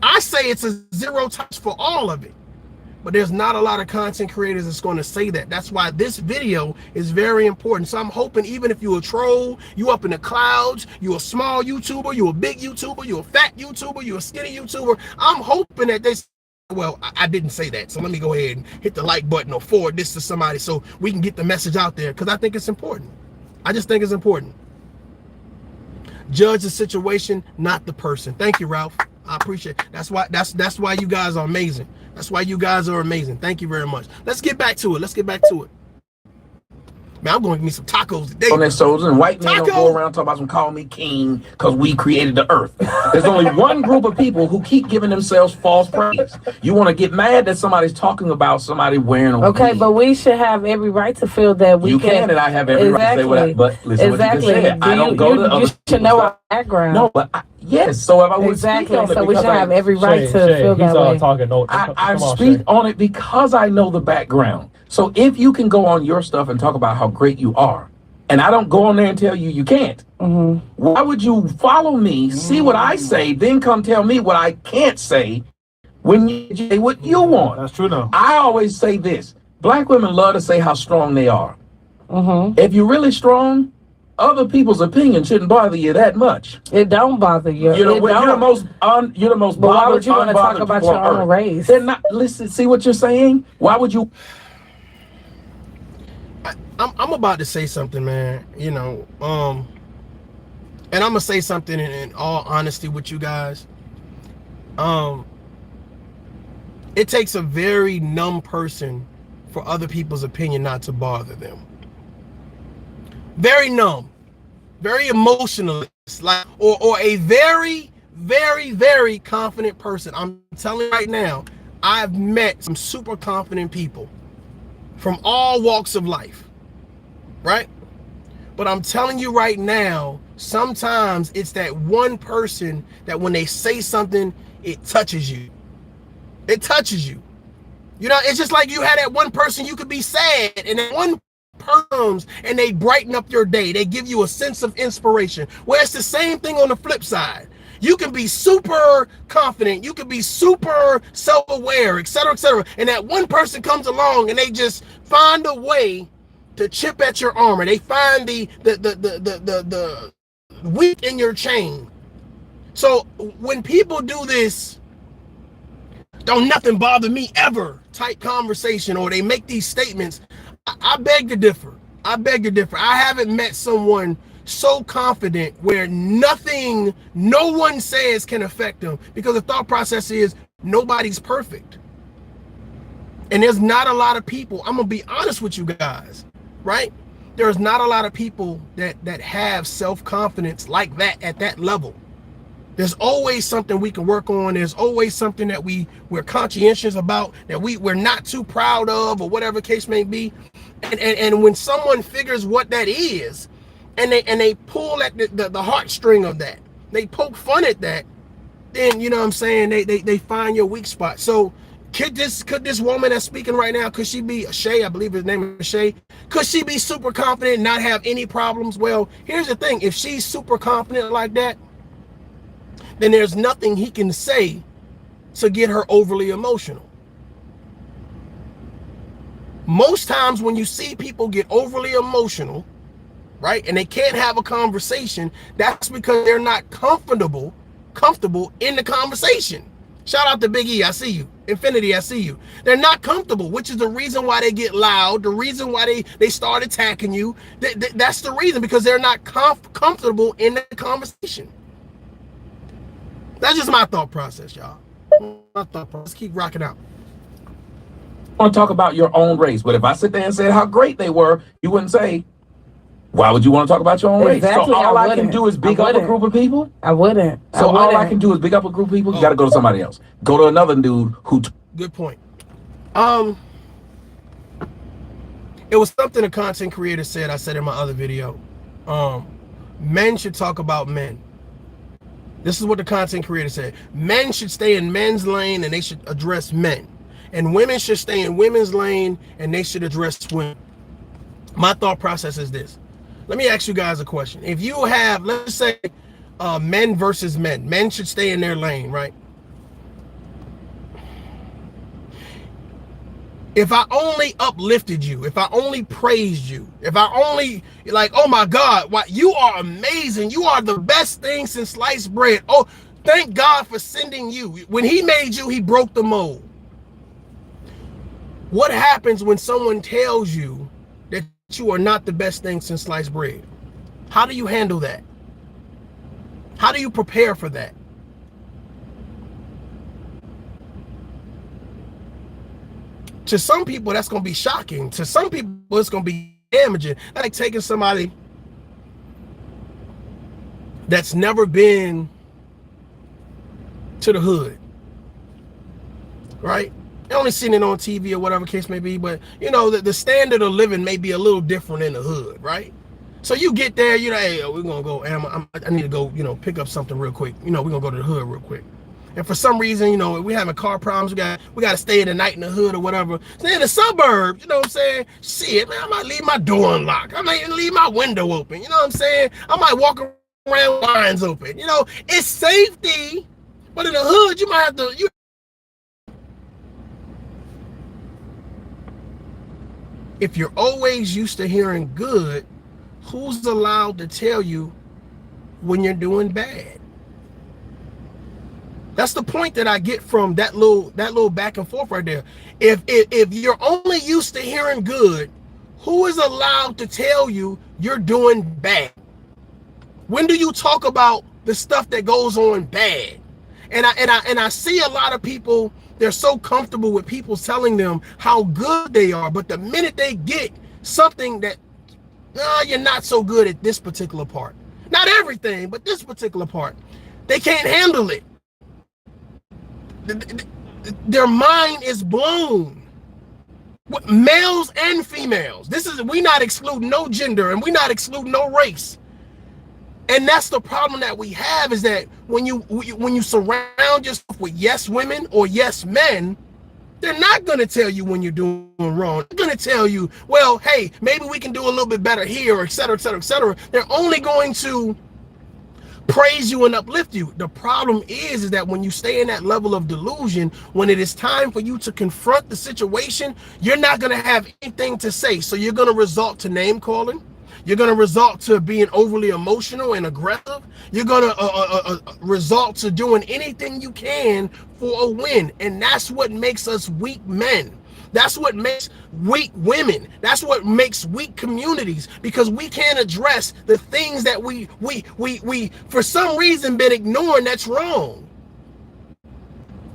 Speaker 1: I say it's a zero touch for all of it. But there's not a lot of content creators that's going to say that. That's why this video is very important. So I'm hoping, even if you're a troll, you up in the clouds, you're a small YouTuber, you're a big YouTuber, you're a fat YouTuber, you're a skinny YouTuber, I'm hoping that they, well, I didn't say that. So let me go ahead and hit the like button or forward this to somebody so we can get the message out there, because I think it's important. I just think it's important. Judge the situation, not the person. Thank you, Ralph. I appreciate it. That's why you guys are amazing. That's why you guys are amazing. Thank you very much. Let's get back to it. Man, I'm going to get me some tacos today.
Speaker 3: On their shoulders, and white men don't go around talking about some call me king because we created the earth. There's only one group of people who keep giving themselves false praise. You want to get mad that somebody's talking about somebody wearing a wig.
Speaker 4: But we should have every right to feel that we can.
Speaker 3: And I have every right to say what I, but listen what you just said. I don't go to other.
Speaker 4: You should know our background.
Speaker 3: No, but yes. So if I would speak on it,
Speaker 4: so we should have every right to feel that way.
Speaker 3: I speak on it because I know the background. So if you can go on your stuff and talk about how great you are, and I don't go on there and tell you you can't, why would you follow me, see what I say, then come tell me what I can't say when you say what you want?
Speaker 6: That's true though.
Speaker 3: I always say this. Black women love to say how strong they are. If you're really strong, other people's opinion shouldn't bother you that much.
Speaker 4: It don't bother you.
Speaker 3: You're the most
Speaker 4: But why would you want to talk about your own race?
Speaker 3: They're not. Listen, see what you're saying? Why would you?
Speaker 1: I'm about to say something, man. You know, and I'm gonna say something in all honesty with you guys. It takes a very numb person for other people's opinion not to bother them. Very numb, very emotionalist, like, or a very, very, very confident person. I'm telling you right now, I've met some super confident people from all walks of life, right? But I'm telling you right now, sometimes it's that one person that when they say something, it touches you. It touches you. You know, it's just like you had that one person, you could be sad, and that one comes and they brighten up your day. They give you a sense of inspiration. Well, it's the same thing on the flip side. You can be super confident, you can be super self-aware, etc., and that one person comes along and they just find a way to chip at your armor. They find the weak in your chain. So when people do this, don't nothing bother me ever type conversation, or they make these statements, I beg to differ. I beg to differ. I haven't met someone so confident where nothing, no one says can affect them, because the thought process is nobody's perfect. And there's not a lot of people, I'm gonna be honest with you guys, right? There's not a lot of people that have self-confidence like that at that level. There's always something we can work on. There's always something that we're conscientious about, that we're not too proud of, or whatever case may be. And when someone figures what that is, and they pull at the heartstring of that, they poke fun at that, then you know what I'm saying, they find your weak spot. So could this woman that's speaking right now, could she be Chay? I believe his name is Chay. Could she be super confident and not have any problems? Well, here's the thing: if she's super confident like that, then there's nothing he can say to get her overly emotional. Most times when you see people get overly emotional, right, and they can't have a conversation, that's because they're not comfortable in the conversation. Shout out to Big E, I see you. Infinity, I see you. They're not comfortable, which is the reason why they get loud, the reason why they start attacking you. That's the reason, because they're not comfortable in the conversation. That's just my thought process, y'all. My thought process. Keep rocking out.
Speaker 3: I want to talk about your own race, but if I sit there and said how great they were, you wouldn't say, why would you want to talk about your own race? So all I can do is big up a group of people?
Speaker 4: I wouldn't.
Speaker 3: So all I can do is big up a group of people? You got to go to somebody else. Go to another dude who...
Speaker 1: Good point. It was something a content creator said, I said in my other video. Men should talk about men. This is what the content creator said. Men should stay in men's lane and they should address men. And women should stay in women's lane and they should address women. My thought process is this. Let me ask you guys a question. If you have, let's say, men versus men. Men should stay in their lane, right? If I only uplifted you, if I only praised you, if I only, like, oh my God, what, you are amazing. You are the best thing since sliced bread. Oh, thank God for sending you. When he made you, he broke the mold. What happens when someone tells you that you are not the best thing since sliced bread? How do you handle that? How do you prepare for that? To some people, that's going to be shocking. To some people, it's going to be damaging. Like taking somebody that's never been to the hood, right? They only seen it on TV or whatever case may be, but you know, the standard of living may be a little different in the hood, right? So you get there, you know, hey, we're going to go, I need to go, you know, pick up something real quick. You know, we're going to go to the hood real quick. And for some reason, you know, we having car problems. We got to stay the night in the hood or whatever. Stay in the suburbs, you know what I'm saying? Shit, man, I might leave my door unlocked. I might leave my window open. You know what I'm saying? I might walk around with blinds open. You know, it's safety, but in the hood, you might have to. If you're always used to hearing good, who's allowed to tell you when you're doing bad? That's the point that I get from that little back and forth right there. If you're only used to hearing good, who is allowed to tell you you're doing bad? When do you talk about the stuff that goes on bad? And I see a lot of people They're so comfortable with people telling them how good they are, but the minute they get something that you're not so good at this particular part, not everything, but this particular part, they can't handle it. Their mind is blown. Males and females. We not excluding no gender, and we not excluding no race. And that's the problem that we have, is that when you surround yourself with yes women or yes men, they're not going to tell you when you're doing wrong. They're going to tell you, well, hey, maybe we can do a little bit better here, or et cetera, et cetera, et cetera. They're only going to praise you and uplift you. The problem is that when you stay in that level of delusion, when it is time for you to confront the situation, you're not going to have anything to say. So you're going to resort to name calling. You're going to resort to being overly emotional and aggressive. You're going to resort to doing anything you can for a win. And that's what makes us weak men. That's what makes weak women. That's what makes weak communities, because we can't address the things that we for some reason been ignoring. That's wrong.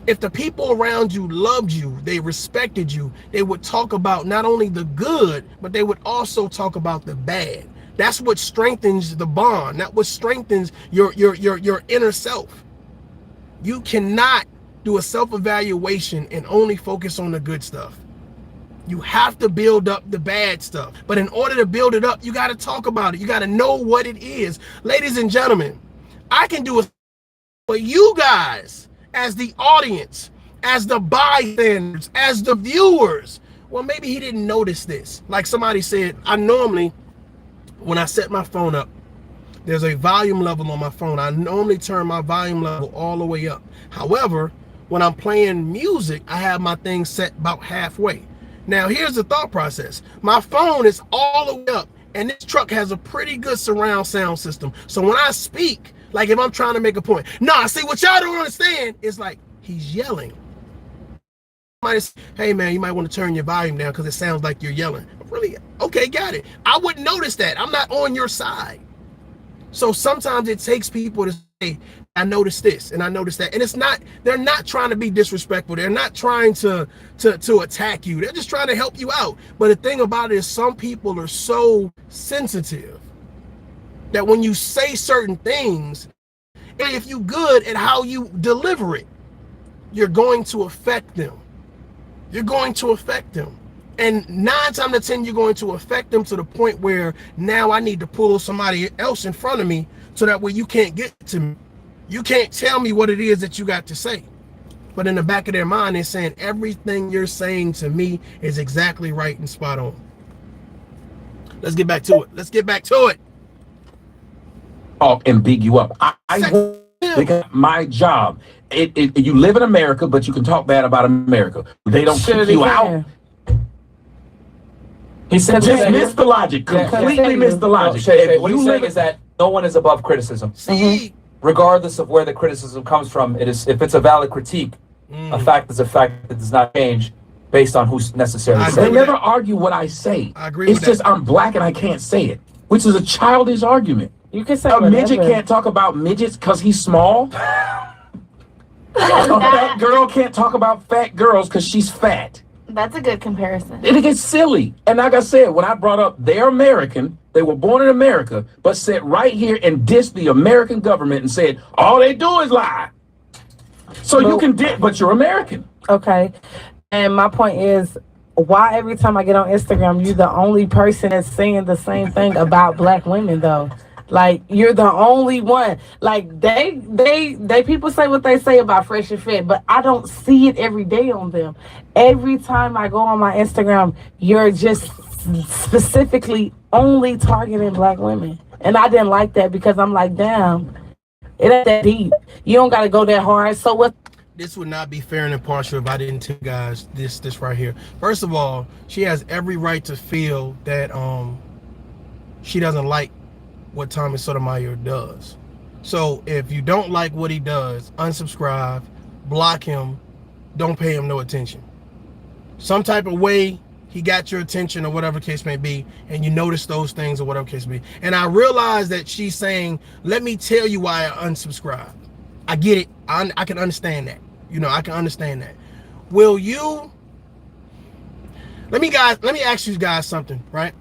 Speaker 1: If the people around you loved you, they respected you, they would talk about not only the good, but they would also talk about the bad. That's what strengthens the bond. That's what strengthens your inner self. You cannot do a self-evaluation and only focus on the good stuff. You have to build up the bad stuff. But in order to build it up, you got to talk about it. You got to know what it is. Ladies and gentlemen, I can do it for you guys, as the audience, as the bystanders, as the viewers. Well, maybe he didn't notice this. Like somebody said, I normally, when I set my phone up, there's a volume level on my phone. I normally turn my volume level all the way up. However, when I'm playing music, I have my thing set about halfway. Now, here's the thought process. My phone is all the way up, and this truck has a pretty good surround sound system. So when I speak, like if I'm trying to make a point, nah, see, what y'all don't understand is like he's yelling. Hey man, you might want to turn your volume down because it sounds like you're yelling. Really? Okay, got it. I wouldn't notice that. I'm not on your side. So sometimes it takes people to say, I noticed this and I noticed that. And it's not, they're not trying to be disrespectful. They're not trying to attack you. They're just trying to help you out. But the thing about it is, some people are so sensitive that when you say certain things, and if you're good at how you deliver it, you're going to affect them. You're going to affect them. And 9 times out of 10, you're going to affect them to the point where now I need to pull somebody else in front of me so that way you can't get to me. You can't tell me what it is that you got to say. But in the back of their mind, they're saying everything you're saying to me is exactly right and spot on. Let's get back to it. Let's get back to it.
Speaker 3: Talk and big you up. Because my job. You live in America, but you can talk bad about America. They don't kick you out.
Speaker 6: He said,
Speaker 3: just miss the logic. Completely miss the logic.
Speaker 6: Shay, what he's saying is that no one is above criticism. Regardless of where the criticism comes from, if it's a valid critique, a fact is a fact that does not change based on who's necessarily saying it.
Speaker 3: They never argue what I say.
Speaker 1: I agree.
Speaker 3: It's just I'm black and I can't say it, which is a childish argument.
Speaker 4: You can say
Speaker 3: a midget can't talk about midgets because he's small. A fat girl can't talk about fat girls because she's fat.
Speaker 5: That's a good comparison.
Speaker 3: It gets silly. And like I said, when I brought up they're American, they were born in America, but sat right here and dissed the American government and said, all they do is lie. So you can diss, but you're American.
Speaker 4: Okay. And my point is, why every time I get on Instagram, you're the only person that's saying the same thing about black women, though? Like, you're the only one. Like, they people say what they say about FreshandFit, but I don't see it every day on them. Every time I go on my Instagram, you're just specifically only targeting black women. And I didn't like that, because I'm like, damn, it ain't that deep. You don't got to go that hard. So what?
Speaker 1: This would not be fair and impartial if I didn't tell you guys this right here. First of all, she has every right to feel that she doesn't like what TommySotomayor does. So if you don't like what he does, unsubscribe, block him, don't pay him no attention. Some type of way he got your attention, or whatever case may be, and you notice those things, or whatever case may be. And I realize that she's saying, let me tell you why I unsubscribe. I get it. I can understand that. You know, I can understand that. will you, let me ask you guys something, right?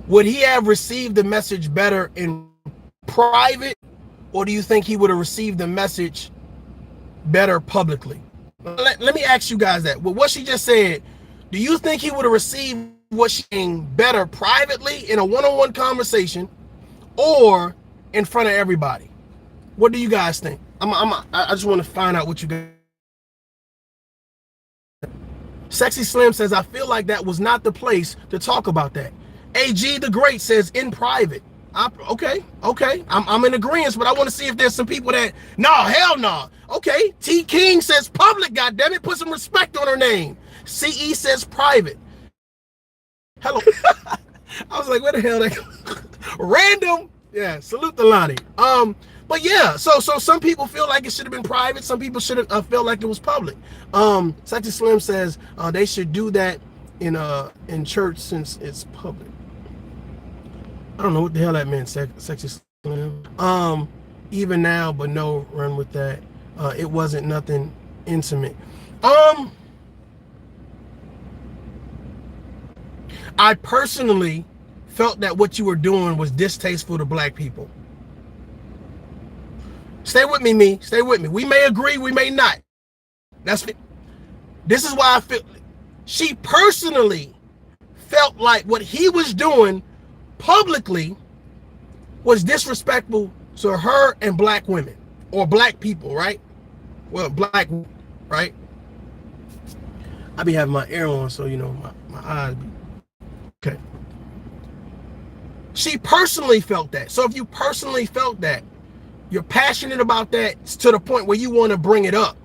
Speaker 1: Would he have received the message better in private, or do you think he would have received the message better publicly? Let me ask you guys that. With what she just said, do you think he would have received what she's saying better privately in a one-on-one conversation or in front of everybody? What do you guys think? I just want to find out what you guys. Sexy Slim says, I feel like that was not the place to talk about that. AG the Great says, in private. Okay. I'm in agreement, but I want to see if there's some people that, no, hell no. Okay. T King says public, goddammit, put some respect on her name. CE says private. Hello. I was like, where the hell that random? Yeah, salute the Lonnie. But yeah, so some people feel like it should have been private. Some people should have felt like it was public. Sexy Slim says they should do that in church since it's public. I don't know what the hell that meant, Sexy Slim. Even now, but no, run with that. It wasn't nothing intimate. I personally felt that what you were doing was distasteful to black people. Stay with me, me. Stay with me. We may agree, we may not. This is why I feel she personally felt like what he was doing publicly was disrespectful to her and black women or black people, right? Well, black, right? I be having my ear on, so you know my eyes be okay. She personally felt that. So if you personally felt that, you're passionate about that to the point where you want to bring it up.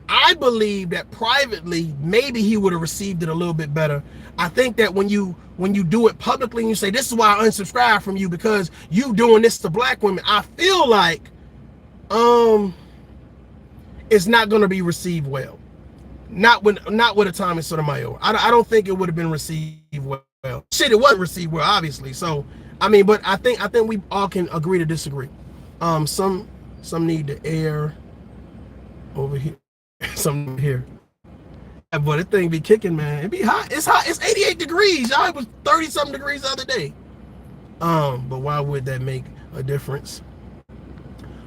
Speaker 1: I believe that privately, maybe he would have received it a little bit better. I think that when you do it publicly and you say, this is why I unsubscribe from you because you doing this to black women, I feel like it's not going to be received well. Not with a TommySotomayor. I don't think it would have been received well. Shit, it wasn't received well, obviously. So I mean, but I think we all can agree to disagree. Some need the air over here. Some here. Yeah, but it thing be kicking, man. It be hot. It's hot. It's 88 degrees. Y'all, it was 30-something degrees the other day. But why would that make a difference?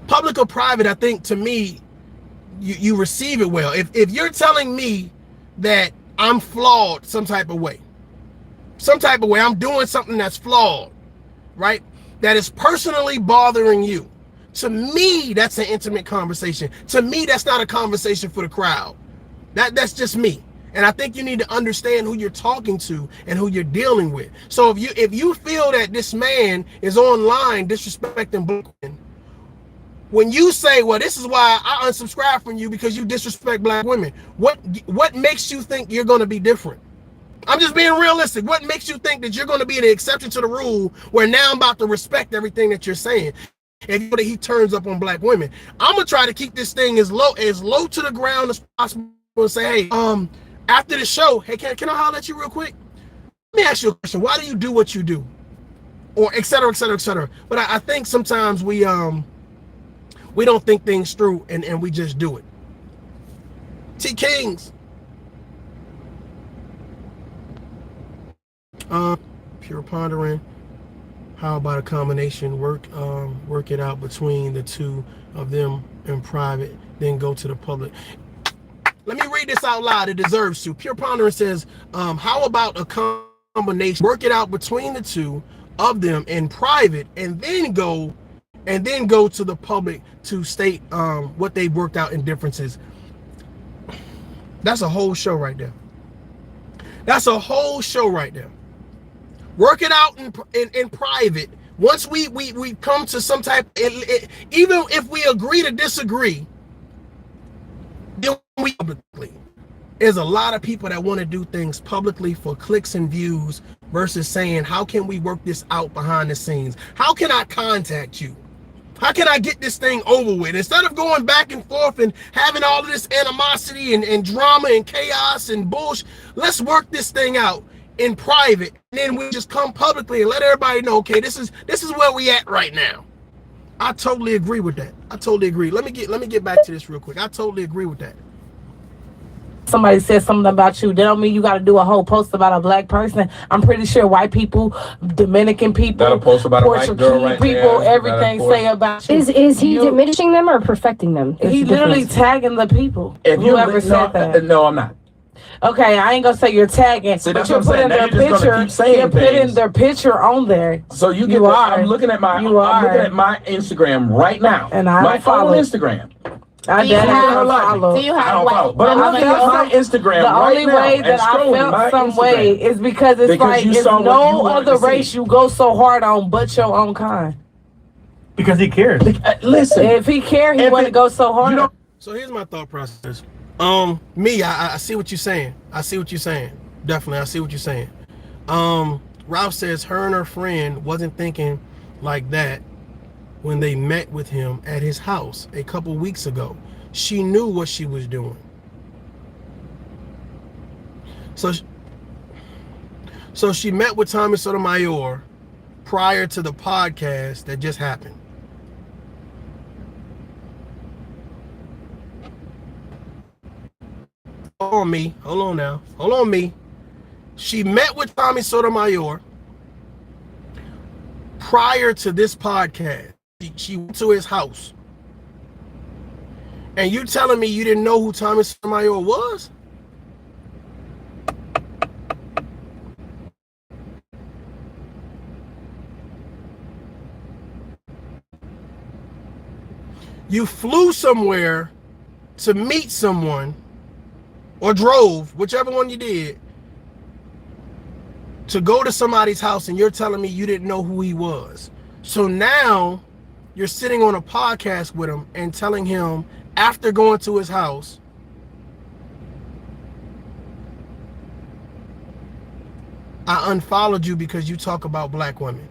Speaker 1: Public or private, I think to me, you receive it well. If you're telling me that I'm flawed some type of way, I'm doing something that's flawed, right? That is personally bothering you. To me, that's an intimate conversation. To me, that's not a conversation for the crowd. That's just me. And I think you need to understand who you're talking to and who you're dealing with. So if you feel that this man is online disrespecting black women, when you say, well, this is why I unsubscribe from you because you disrespect black women, what makes you think you're going to be different? I'm just being realistic. What makes you think that you're going to be the exception to the rule where now I'm about to respect everything that you're saying? If he turns up on black women, I'm gonna try to keep this thing as low to the ground as possible and say, hey, after the show, hey, can I holler at you real quick? Let me ask you a question. Why do you do what you do? Or et cetera, et cetera, et cetera. But I think sometimes we don't think things through and we just do it. T Kings. Pure pondering. How about a combination? Work it out between the two of them in private, then go to the public. Let me read this out loud. It deserves to. Pure Pondering says, how about a combination? Work it out between the two of them in private, and then go to the public to state what they've worked out in differences. That's a whole show right there. That's a whole show right there. Work it out in private. Once we come to some type, even if we agree to disagree, then we publicly. There's a lot of people that want to do things publicly for clicks and views versus saying, how can we work this out behind the scenes? How can I contact you? How can I get this thing over with? Instead of going back and forth and having all of this animosity and drama and chaos and bullshit, let's work this thing out in private, and then we just come publicly and let everybody know, okay, this is where we at right now. I totally agree with that. I totally agree. Let me get back to this real quick. I totally agree with that.
Speaker 4: Somebody says something about you, that don't mean you got to do a whole post about a black person. I'm pretty sure white people, Dominican people,
Speaker 3: Got a post about
Speaker 4: Portuguese
Speaker 3: a white girl right
Speaker 4: people,
Speaker 3: there.
Speaker 4: everything say about you.
Speaker 7: Is he diminishing them or perfecting them?
Speaker 4: He literally tagging the people.
Speaker 3: If you
Speaker 4: Whoever said that.
Speaker 3: No, I'm not.
Speaker 4: Okay, I ain't gonna say you're tagging,
Speaker 3: See,
Speaker 4: but
Speaker 3: that's
Speaker 4: you're
Speaker 3: what I'm saying.
Speaker 4: putting their
Speaker 3: Now you're just gonna
Speaker 4: picture.
Speaker 3: keep saying
Speaker 4: You're putting
Speaker 3: things.
Speaker 4: their picture on there.
Speaker 3: So you get.
Speaker 4: You are.
Speaker 3: I'm looking at my.
Speaker 4: You
Speaker 3: I'm
Speaker 4: are.
Speaker 3: looking at my Instagram right now.
Speaker 4: And I
Speaker 3: my
Speaker 4: don't follow.
Speaker 3: own Instagram.
Speaker 4: I
Speaker 5: Do you
Speaker 4: definitely
Speaker 5: have-
Speaker 4: don't follow.
Speaker 5: Do you
Speaker 3: I
Speaker 5: have
Speaker 3: don't
Speaker 5: like
Speaker 3: follow, but I'm
Speaker 5: how
Speaker 3: looking
Speaker 5: many-
Speaker 3: at my Instagram
Speaker 4: The
Speaker 3: right
Speaker 4: only
Speaker 3: now
Speaker 4: way
Speaker 3: and
Speaker 4: that I
Speaker 3: scrolling my
Speaker 4: felt some
Speaker 3: Instagram.
Speaker 4: way is because it's
Speaker 3: Because
Speaker 4: like
Speaker 3: you
Speaker 4: it's
Speaker 3: saw what you
Speaker 4: no
Speaker 3: wanted
Speaker 4: other
Speaker 3: to see.
Speaker 4: race you go so hard on but your own kind.
Speaker 8: Because he cares.
Speaker 3: Listen,
Speaker 4: If he cared, he
Speaker 3: If
Speaker 4: wouldn't
Speaker 3: it-
Speaker 4: go so hard.
Speaker 3: you know,
Speaker 1: So here's my thought process. I see what you're saying. I see what you're saying. Definitely, I see what you're saying. Ralph says her and her friend wasn't thinking like that when they met with him at his house a couple weeks ago. She knew what she was doing. So she met with Tommy Sotomayor prior to the podcast that just happened. Hold on me. She met with Tommy Sotomayor prior to this podcast. She went to his house. And you telling me you didn't know who Tommy Sotomayor was? You flew somewhere to meet someone, or drove, whichever one you did, to go to somebody's house, and you're telling me you didn't know who he was. So now you're sitting on a podcast with him and telling him, after going to his house, I unfollowed you because you talk about black women.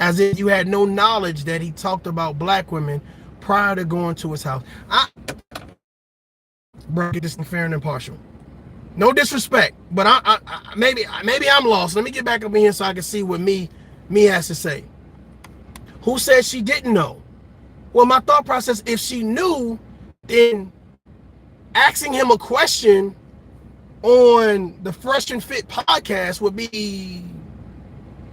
Speaker 1: As if you had no knowledge that he talked about black women prior to going to his house. Bro, get this thing fair and impartial. No disrespect, but maybe I'm lost. Let me get back up in here so I can see what me has to say. Who said she didn't know? Well, my thought process, if she knew, then asking him a question on the Fresh and Fit podcast would be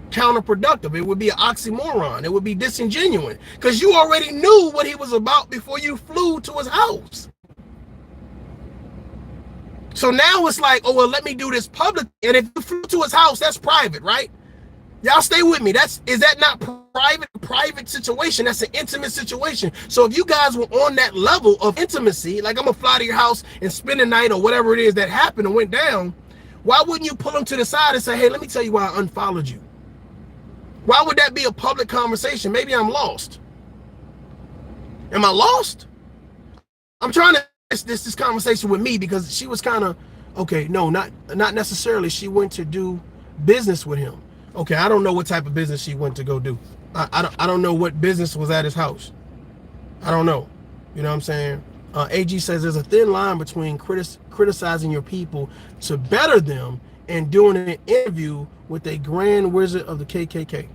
Speaker 1: counterproductive. It would be an oxymoron. It would be disingenuous because you already knew what he was about before you flew to his house. So now it's like, oh, well, let me do this public. And if you flew to his house, that's private, right? Y'all stay with me. Is that not private situation? That's an intimate situation. So if you guys were on that level of intimacy, like I'm gonna fly to your house and spend the night or whatever it is that happened and went down, why wouldn't you pull them to the side and say, hey, let me tell you why I unfollowed you? Why would that be a public conversation? Maybe I'm lost. Am I lost? I'm trying to this conversation with me because she was kind of, okay, no, not necessarily. She went to do business with him. Okay, I don't know what type of business she went to go do. I don't know what business was at his house. I don't know. You know what I'm saying? AG says there's a thin line between criticizing your people to better them and doing an interview with a grand wizard of the KKK.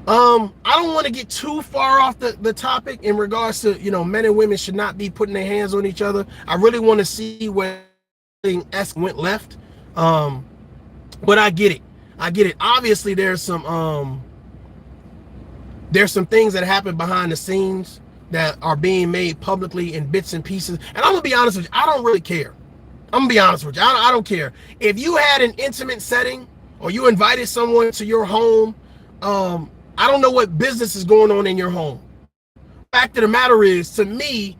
Speaker 1: I don't want to get too far off the topic in regards to, men and women should not be putting their hands on each other. I really want to see where thing went left. But I get it. Obviously, there's some things that happen behind the scenes that are being made publicly in bits and pieces. And I'm gonna be honest with you, I don't really care. I'm gonna be honest with you. I don't care. If you had an intimate setting or you invited someone to your home, I don't know what business is going on in your home. Fact of the matter is, to me,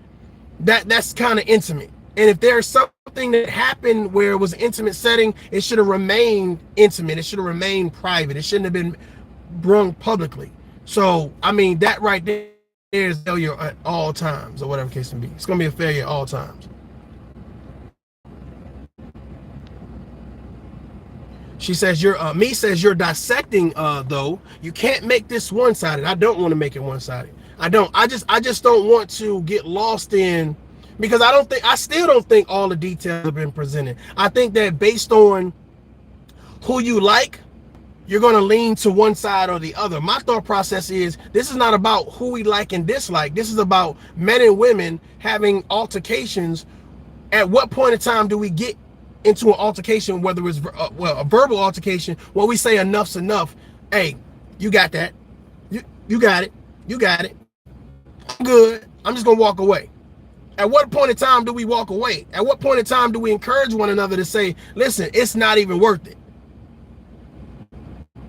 Speaker 1: that's kind of intimate. And if there's something that happened where it was an intimate setting, it should have remained intimate. It should have remained private. It shouldn't have been brung publicly. So, I mean, that right there is failure at all times, or whatever case may be. It's going to be a failure at all times. She says you're dissecting, though. You can't make this one-sided. I don't want to make it one-sided. I just don't want to get lost in, because I still don't think all the details have been presented. I think that based on who you like you're going to lean to one side or the other. My thought process is this is not about who we like and dislike. This is about men and women having altercations. At what point in time do we get into an altercation, whether it's a verbal altercation, where we say enough's enough? Hey, you got that. You got it. You got it. I'm good. I'm just going to walk away. At what point in time do we walk away? At what point in time do we encourage one another to say, listen, it's not even worth it?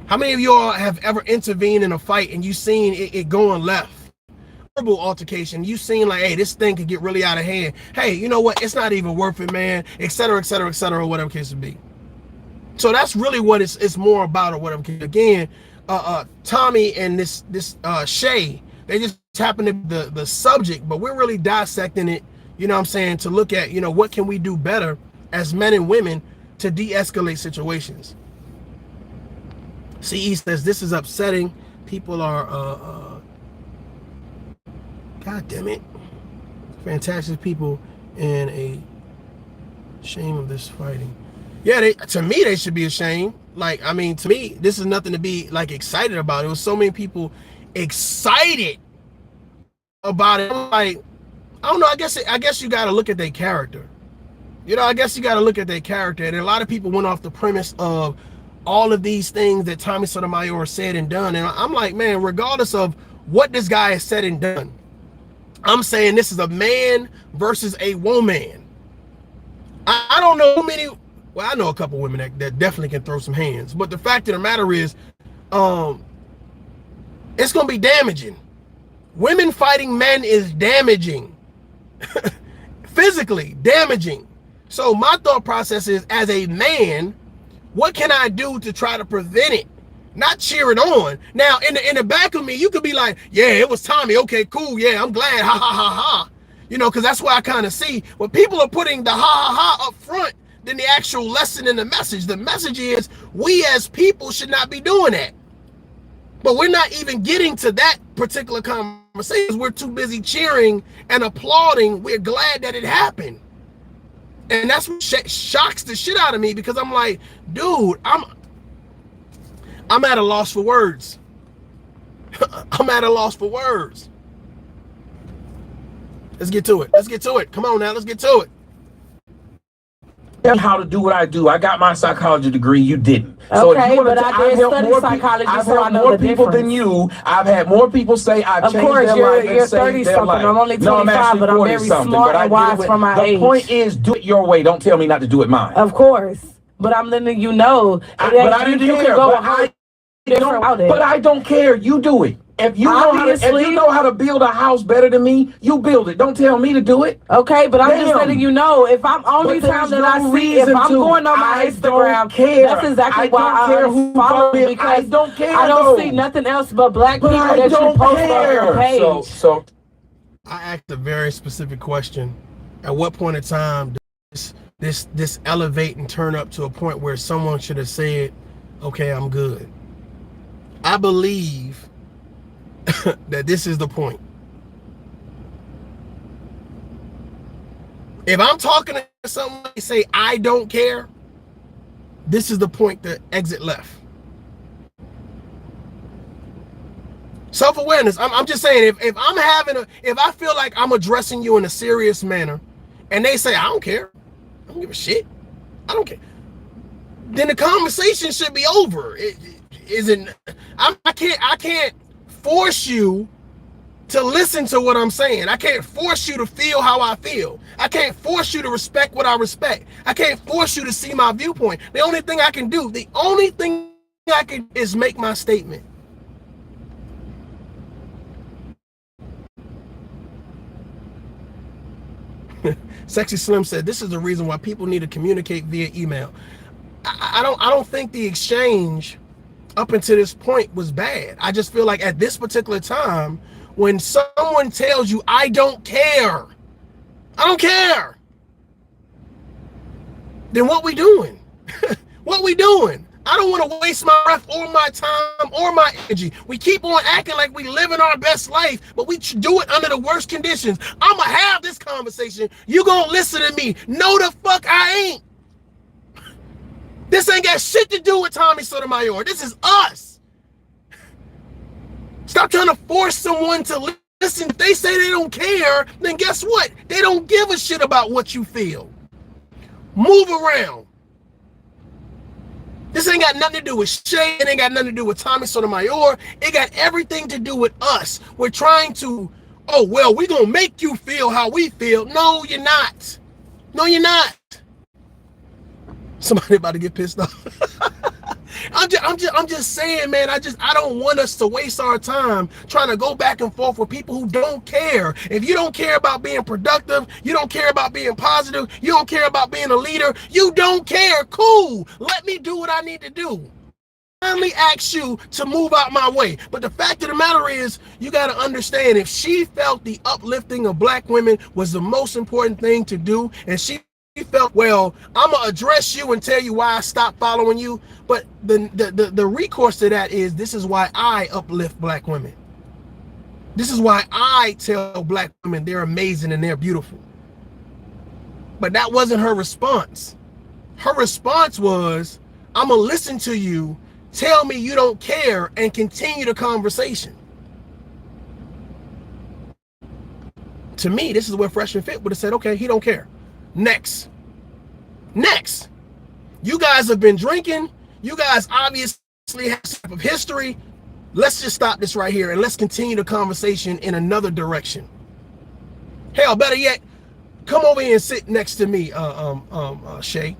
Speaker 1: How many of you all have ever intervened in a fight and you seen it going left? Verbal altercation, you seen like, hey, this thing could get really out of hand. Hey, you know what? It's not even worth it, man, et cetera, or whatever case it be. So that's really what it's more about, or whatever. Again, Tommy and this Chay, they just happen to be the subject, but we're really dissecting it, you know what I'm saying, to look at, you know, what can we do better as men and women to de-escalate situations. CE says this is upsetting. People are God damn it, fantastic people, and a shame of this fighting. Yeah, to me they should be ashamed. Like, I mean, to me this is nothing to be like excited about. It was so many people excited about it. I'm like, I don't know, I guess you got to look at their character. You know, I guess you got to look at their character. And a lot of people went off the premise of all of these things that Tommy Sotomayor said and done. And I'm like, man, regardless of what this guy has said and done, I'm saying this is a man versus a woman. I don't know many, well, I know a couple women that definitely can throw some hands. But the fact of the matter is, it's going to be damaging. Women fighting men is damaging. Physically damaging. So my thought process is, as a man, what can I do to try to prevent it? Not cheer it on. Now, in the back of me, you could be like, yeah, it was Tommy. Okay, cool. Yeah, I'm glad. Ha, ha, ha, ha. You know, because that's what I kind of see. When people are putting the ha, ha, ha up front than the actual lesson and the message. The message is we as people should not be doing that. But we're not even getting to that particular conversation. We're too busy cheering and applauding. We're glad that it happened. And that's what shocks the shit out of me, because I'm like, dude, I'm at a loss for words. I'm at a loss for words. Let's get to it. Let's get to it. Come on now, let's get to it.
Speaker 3: How to do what I do. I got my psychology degree. You didn't. So
Speaker 4: okay,
Speaker 3: if you
Speaker 4: but I did study psychology,
Speaker 3: I've
Speaker 4: so I
Speaker 3: helped
Speaker 4: know
Speaker 3: more
Speaker 4: the
Speaker 3: people
Speaker 4: difference.
Speaker 3: than you. I've had more people say I've changed their life and
Speaker 4: you're
Speaker 3: saved
Speaker 4: 30
Speaker 3: their
Speaker 4: something.
Speaker 3: life.
Speaker 4: I'm only 25, but I'm very smart and wise for my age.
Speaker 3: The point is, do it your way. Don't tell me not to do it mine.
Speaker 4: Of course, but I'm letting you know.
Speaker 3: But I didn't care. But I don't care. You do it. If you know how to build a house better than me, you build it. Don't tell me to do it.
Speaker 4: Okay, but I'm just letting you know. If I'm only time that I see, if I'm going on my Instagram, that's exactly why I unfollow, because
Speaker 3: I don't care.
Speaker 4: I don't see nothing else but black people that you post on your page.
Speaker 1: So I asked a very specific question. At what point in time does this elevate and turn up to a point where someone should have said, okay, I'm good? I believe that this is the point. If I'm talking to someone and say I don't care, this is the point to exit left. Self-awareness. I'm just saying, if I feel like I'm addressing you in a serious manner and they say I don't care, I don't give a shit, I don't care, then the conversation should be over. I can't force you to listen to what I'm saying. I can't force you to feel how I feel. I can't force you to respect what I respect. I can't force you to see my viewpoint. The only thing I can do is make my statement. Sexy Slim said, this is the reason why people need to communicate via email. I don't think the exchange up until this point was bad. I just feel like at this particular time, when someone tells you, I don't care, then what we doing? What we doing? I don't want to waste my breath or my time or my energy. We keep on acting like we living our best life, but we do it under the worst conditions. I'm going to have this conversation. You going to listen to me. No, the fuck I ain't. This ain't got shit to do with Tommy Sotomayor. This is us. Stop trying to force someone to listen. If they say they don't care, then guess what? They don't give a shit about what you feel. Move around. This ain't got nothing to do with Chay. It ain't got nothing to do with Tommy Sotomayor. It got everything to do with us. We're trying to, oh, well, we're going to make you feel how we feel. No, you're not. No, you're not. Somebody about to get pissed off. I'm just saying, man, I don't want us to waste our time trying to go back and forth with people who don't care. If you don't care about being productive, you don't care about being positive, you don't care about being a leader, you don't care. Cool. Let me do what I need to do. I finally ask you to move out my way. But the fact of the matter is, you got to understand, if she felt the uplifting of black women was the most important thing to do, and she felt, well, I'm gonna address you and tell you why I stopped following you, but the recourse to that is, this is why I uplift black women. This is why I tell black women they're amazing and they're beautiful. But that wasn't her response. Her response was, I'm gonna listen to you, tell me you don't care, and continue the conversation. To me, this is where FreshandFit would have said, okay, he don't care. Next. You guys have been drinking. You guys obviously have some type of history. Let's just stop this right here and let's continue the conversation in another direction. Hell, better yet, come over here and sit next to me, Chay.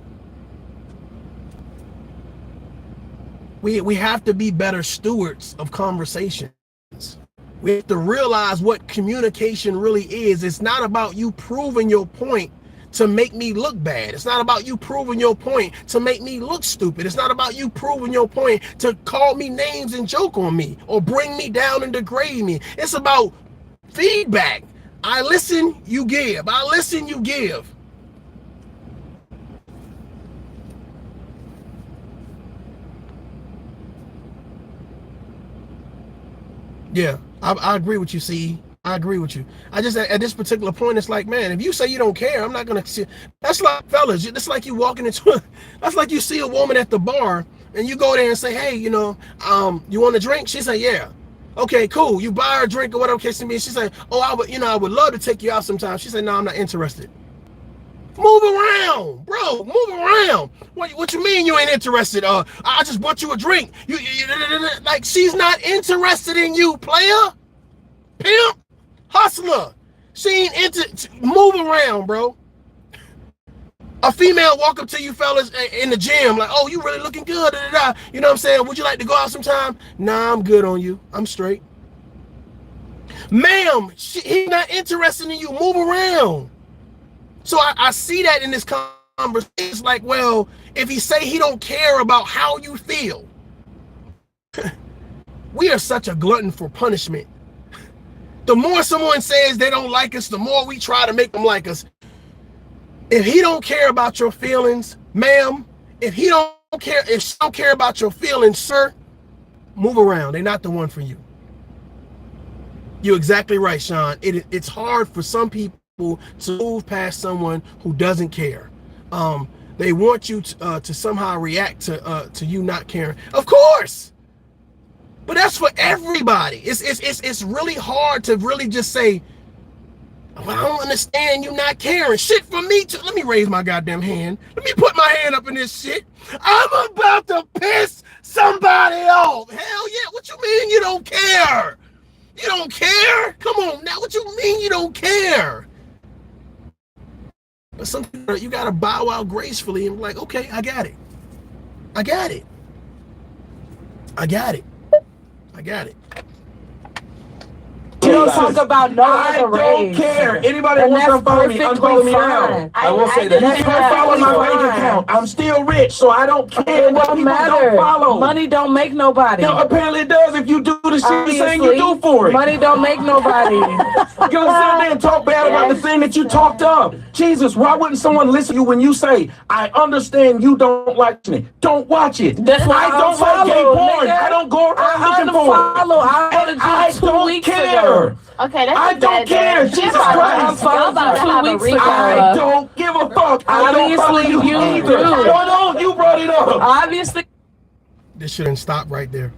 Speaker 1: We have to be better stewards of conversations. We have to realize what communication really is. It's not about you proving your point to make me look bad. It's not about you proving your point to make me look stupid. It's not about you proving your point to call me names and joke on me or bring me down and degrade me. It's about feedback. I listen, you give. I listen, you give. Yeah, I agree with you, C. I agree with you. I just, at this particular point, it's like, man, if you say you don't care, I'm not going to see. That's like, fellas, it's like you walking into, that's like you see a woman at the bar and you go there and say, hey, you know, you want a drink? She say, yeah. Okay, cool. You buy her a drink or whatever case to me. She say, oh, I would love to take you out sometime. She said, no, I'm not interested. Move around, bro. Move around. What you mean you ain't interested? I just bought you a drink. You like, she's not interested in you, player. Pimp. Hustler. She ain't move around, bro. A female walk up to you fellas in the gym like, oh, you really looking good. You know what I'm saying? Would you like to go out sometime? Nah, I'm good on you. I'm straight. Ma'am, he's not interested in you. Move around. So I see that in this conversation. It's like, well, if he say he don't care about how you feel, we are such a glutton for punishment. The more someone says they don't like us, the more we try to make them like us. If he don't care about your feelings, ma'am, if she don't care about your feelings, sir, move around. They're not the one for you. You're exactly right, Sean. It's hard for some people to move past someone who doesn't care. They want you to somehow react to you not caring. Of course. But that's for everybody. It's really hard to really just say, well, I don't understand you not caring. Shit for me too. Let me raise my goddamn hand. Let me put my hand up in this shit. I'm about to piss somebody off. Hell yeah. What you mean you don't care? You don't care? Come on now. What you mean you don't care? But sometimes you gotta bow out gracefully and be like, okay, I got it. I got it. I got it. I got it.
Speaker 4: You don't talk about no other race.
Speaker 3: I don't care. Anybody that wants to follow me, unfollow me now.
Speaker 6: I will say that.
Speaker 3: You can't follow my bank account. I'm still rich, so I don't care what people don't follow.
Speaker 4: Money don't make nobody.
Speaker 3: No, apparently it does if you do the shit you're saying you do for it.
Speaker 4: Money don't make nobody.
Speaker 3: You're gonna sit there and talk bad about the thing that you talked up. Jesus, why wouldn't someone listen to you when you say, I understand you don't like me? Don't watch it.
Speaker 4: That's why
Speaker 3: I don't like gay porn. I don't go around looking for it. I don't care.
Speaker 5: Okay, that's
Speaker 3: I don't care. Jesus Christ.
Speaker 5: Y'all about to have a
Speaker 3: I don't give give a fuck.
Speaker 4: Obviously, you do.
Speaker 3: No, you brought it up.
Speaker 4: Obviously.
Speaker 1: This shouldn't stop right there.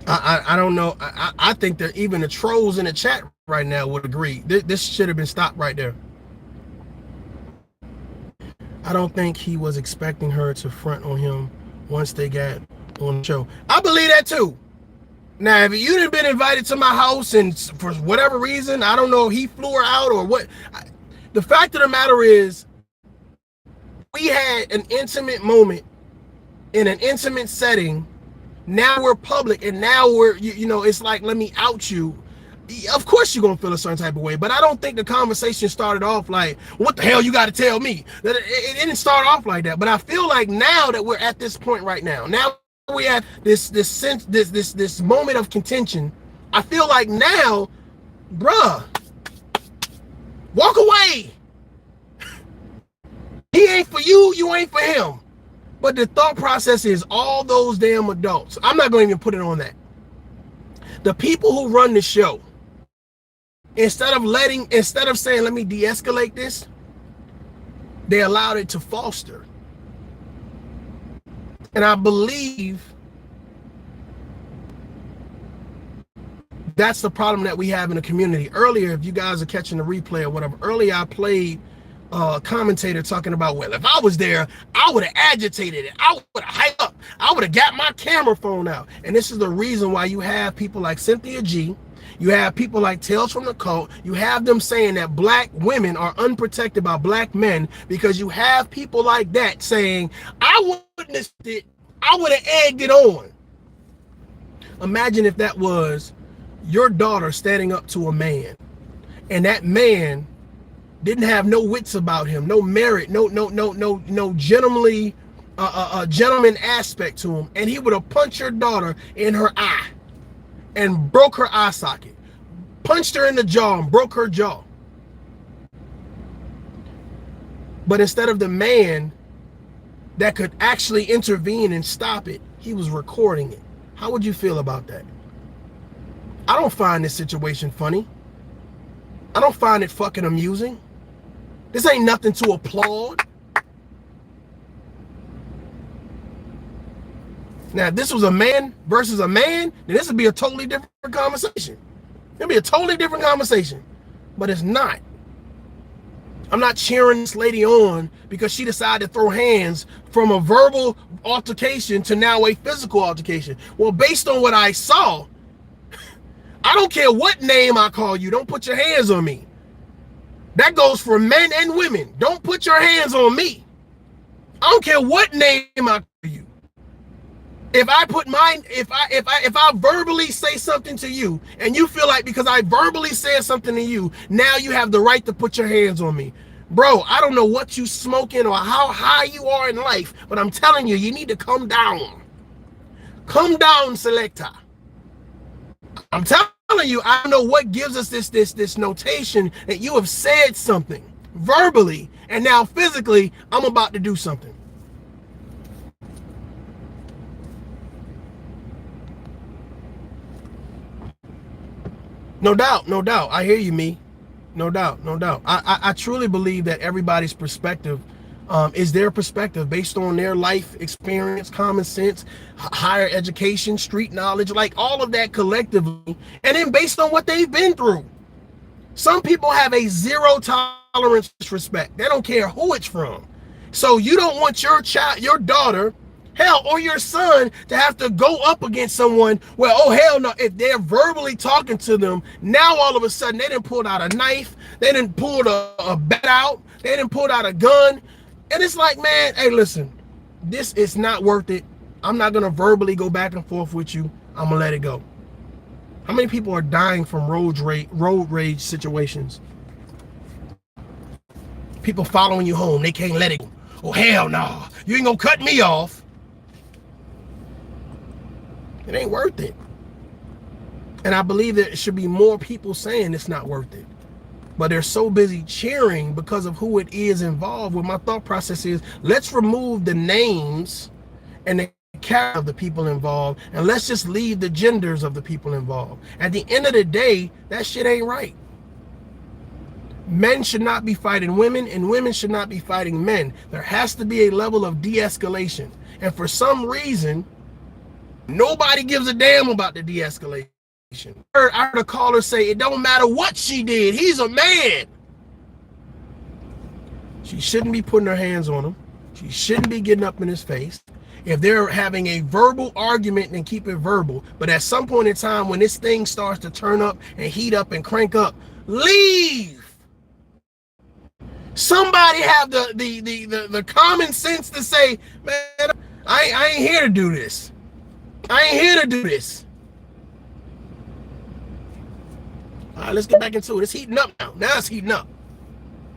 Speaker 1: I don't know. I think that even the trolls in the chat right now would agree. This should have been stopped right there. I don't think he was expecting her to front on him once they got on the show. I believe that too. Now, if you didn't been invited to my house and for whatever reason, I don't know if he flew her out or what. The fact of the matter is, we had an intimate moment in an intimate setting. Now we're public, and now we're, you know, it's like, let me out you. Of course you're gonna feel a certain type of way, but I don't think the conversation started off like, what the hell you got to tell me? It didn't start off like that. But I feel like now that we're at this point right now we have this moment of contention. I feel like now, bruh, walk away. He ain't for you, you ain't for him. But the thought process is all those damn adults. I'm not going to even put it on that. The people who run the show, instead of saying, let me de-escalate this, they allowed it to foster. And I believe that's the problem that we have in the community. Earlier, if you guys are catching the replay or whatever, earlier I played commentator talking about, well, if I was there, I would have agitated it. I would have hyped up. I would have got my camera phone out. And this is the reason why you have people like Cynthia G. You have people like Tales from the Cult. You have them saying that black women are unprotected by black men, because you have people like that saying, I witnessed it. I would have egged it on. Imagine if that was your daughter standing up to a man, and that man didn't have no wits about him, no merit, no gentlemanly gentleman aspect to him, and he would have punched your daughter in her eye and broke her eye socket, punched her in the jaw and broke her jaw. But instead of the man that could actually intervene and stop it, he was recording it. How would you feel about that? I don't find this situation funny. I don't find it fucking amusing. This ain't nothing to applaud. Now, if this was a man versus a man, then this would be a totally different conversation. It'd be a totally different conversation. But it's not. I'm not cheering this lady on because she decided to throw hands from a verbal altercation to now a physical altercation. Well, based on what I saw, I don't care what name I call you. Don't put your hands on me. That goes for men and women. Don't put your hands on me. I don't care what name I call you. If I put mine, if I verbally say something to you, and you feel like because I verbally said something to you, now you have the right to put your hands on me. Bro, I don't know what you smoking or how high you are in life, but I'm telling you, you need to come down. Come down, selector. I'm telling you, I don't know what gives us this notation that you have said something verbally, and now physically, I'm about to do something. No doubt, no doubt. I hear you, me. No doubt, no doubt. I truly believe that everybody's perspective is their perspective based on their life experience, common sense, higher education, street knowledge, like all of that collectively, and then based on what they've been through. Some people have a zero tolerance for respect. They don't care who it's from. So you don't want your child, your daughter, hell, or your son to have to go up against someone where, oh, hell no, if they're verbally talking to them, now all of a sudden they done pulled out a knife, they done pulled a bat out, they done pulled out a gun. And it's like, man, hey, listen, this is not worth it. I'm not going to verbally go back and forth with you. I'm going to let it go. How many people are dying from road rage situations? People following you home, they can't let it go. Oh, hell no, you ain't going to cut me off. It ain't worth it. And I believe there should be more people saying it's not worth it. But they're so busy cheering because of who it is involved. Well, my thought process is, let's remove the names and the character of the people involved, and let's just leave the genders of the people involved. At the end of the day, that shit ain't right. Men should not be fighting women, and women should not be fighting men. There has to be a level of de-escalation. And for some reason, nobody gives a damn about the de-escalation. I heard a caller say, it don't matter what she did, he's a man. She shouldn't be putting her hands on him. She shouldn't be getting up in his face. If they're having a verbal argument, then keep it verbal. But at some point in time, when this thing starts to turn up and heat up and crank up, leave. Somebody have the common sense to say, man, I ain't here to do this. I ain't here to do this. All right, let's get back into it. It's heating up now. Now it's heating up.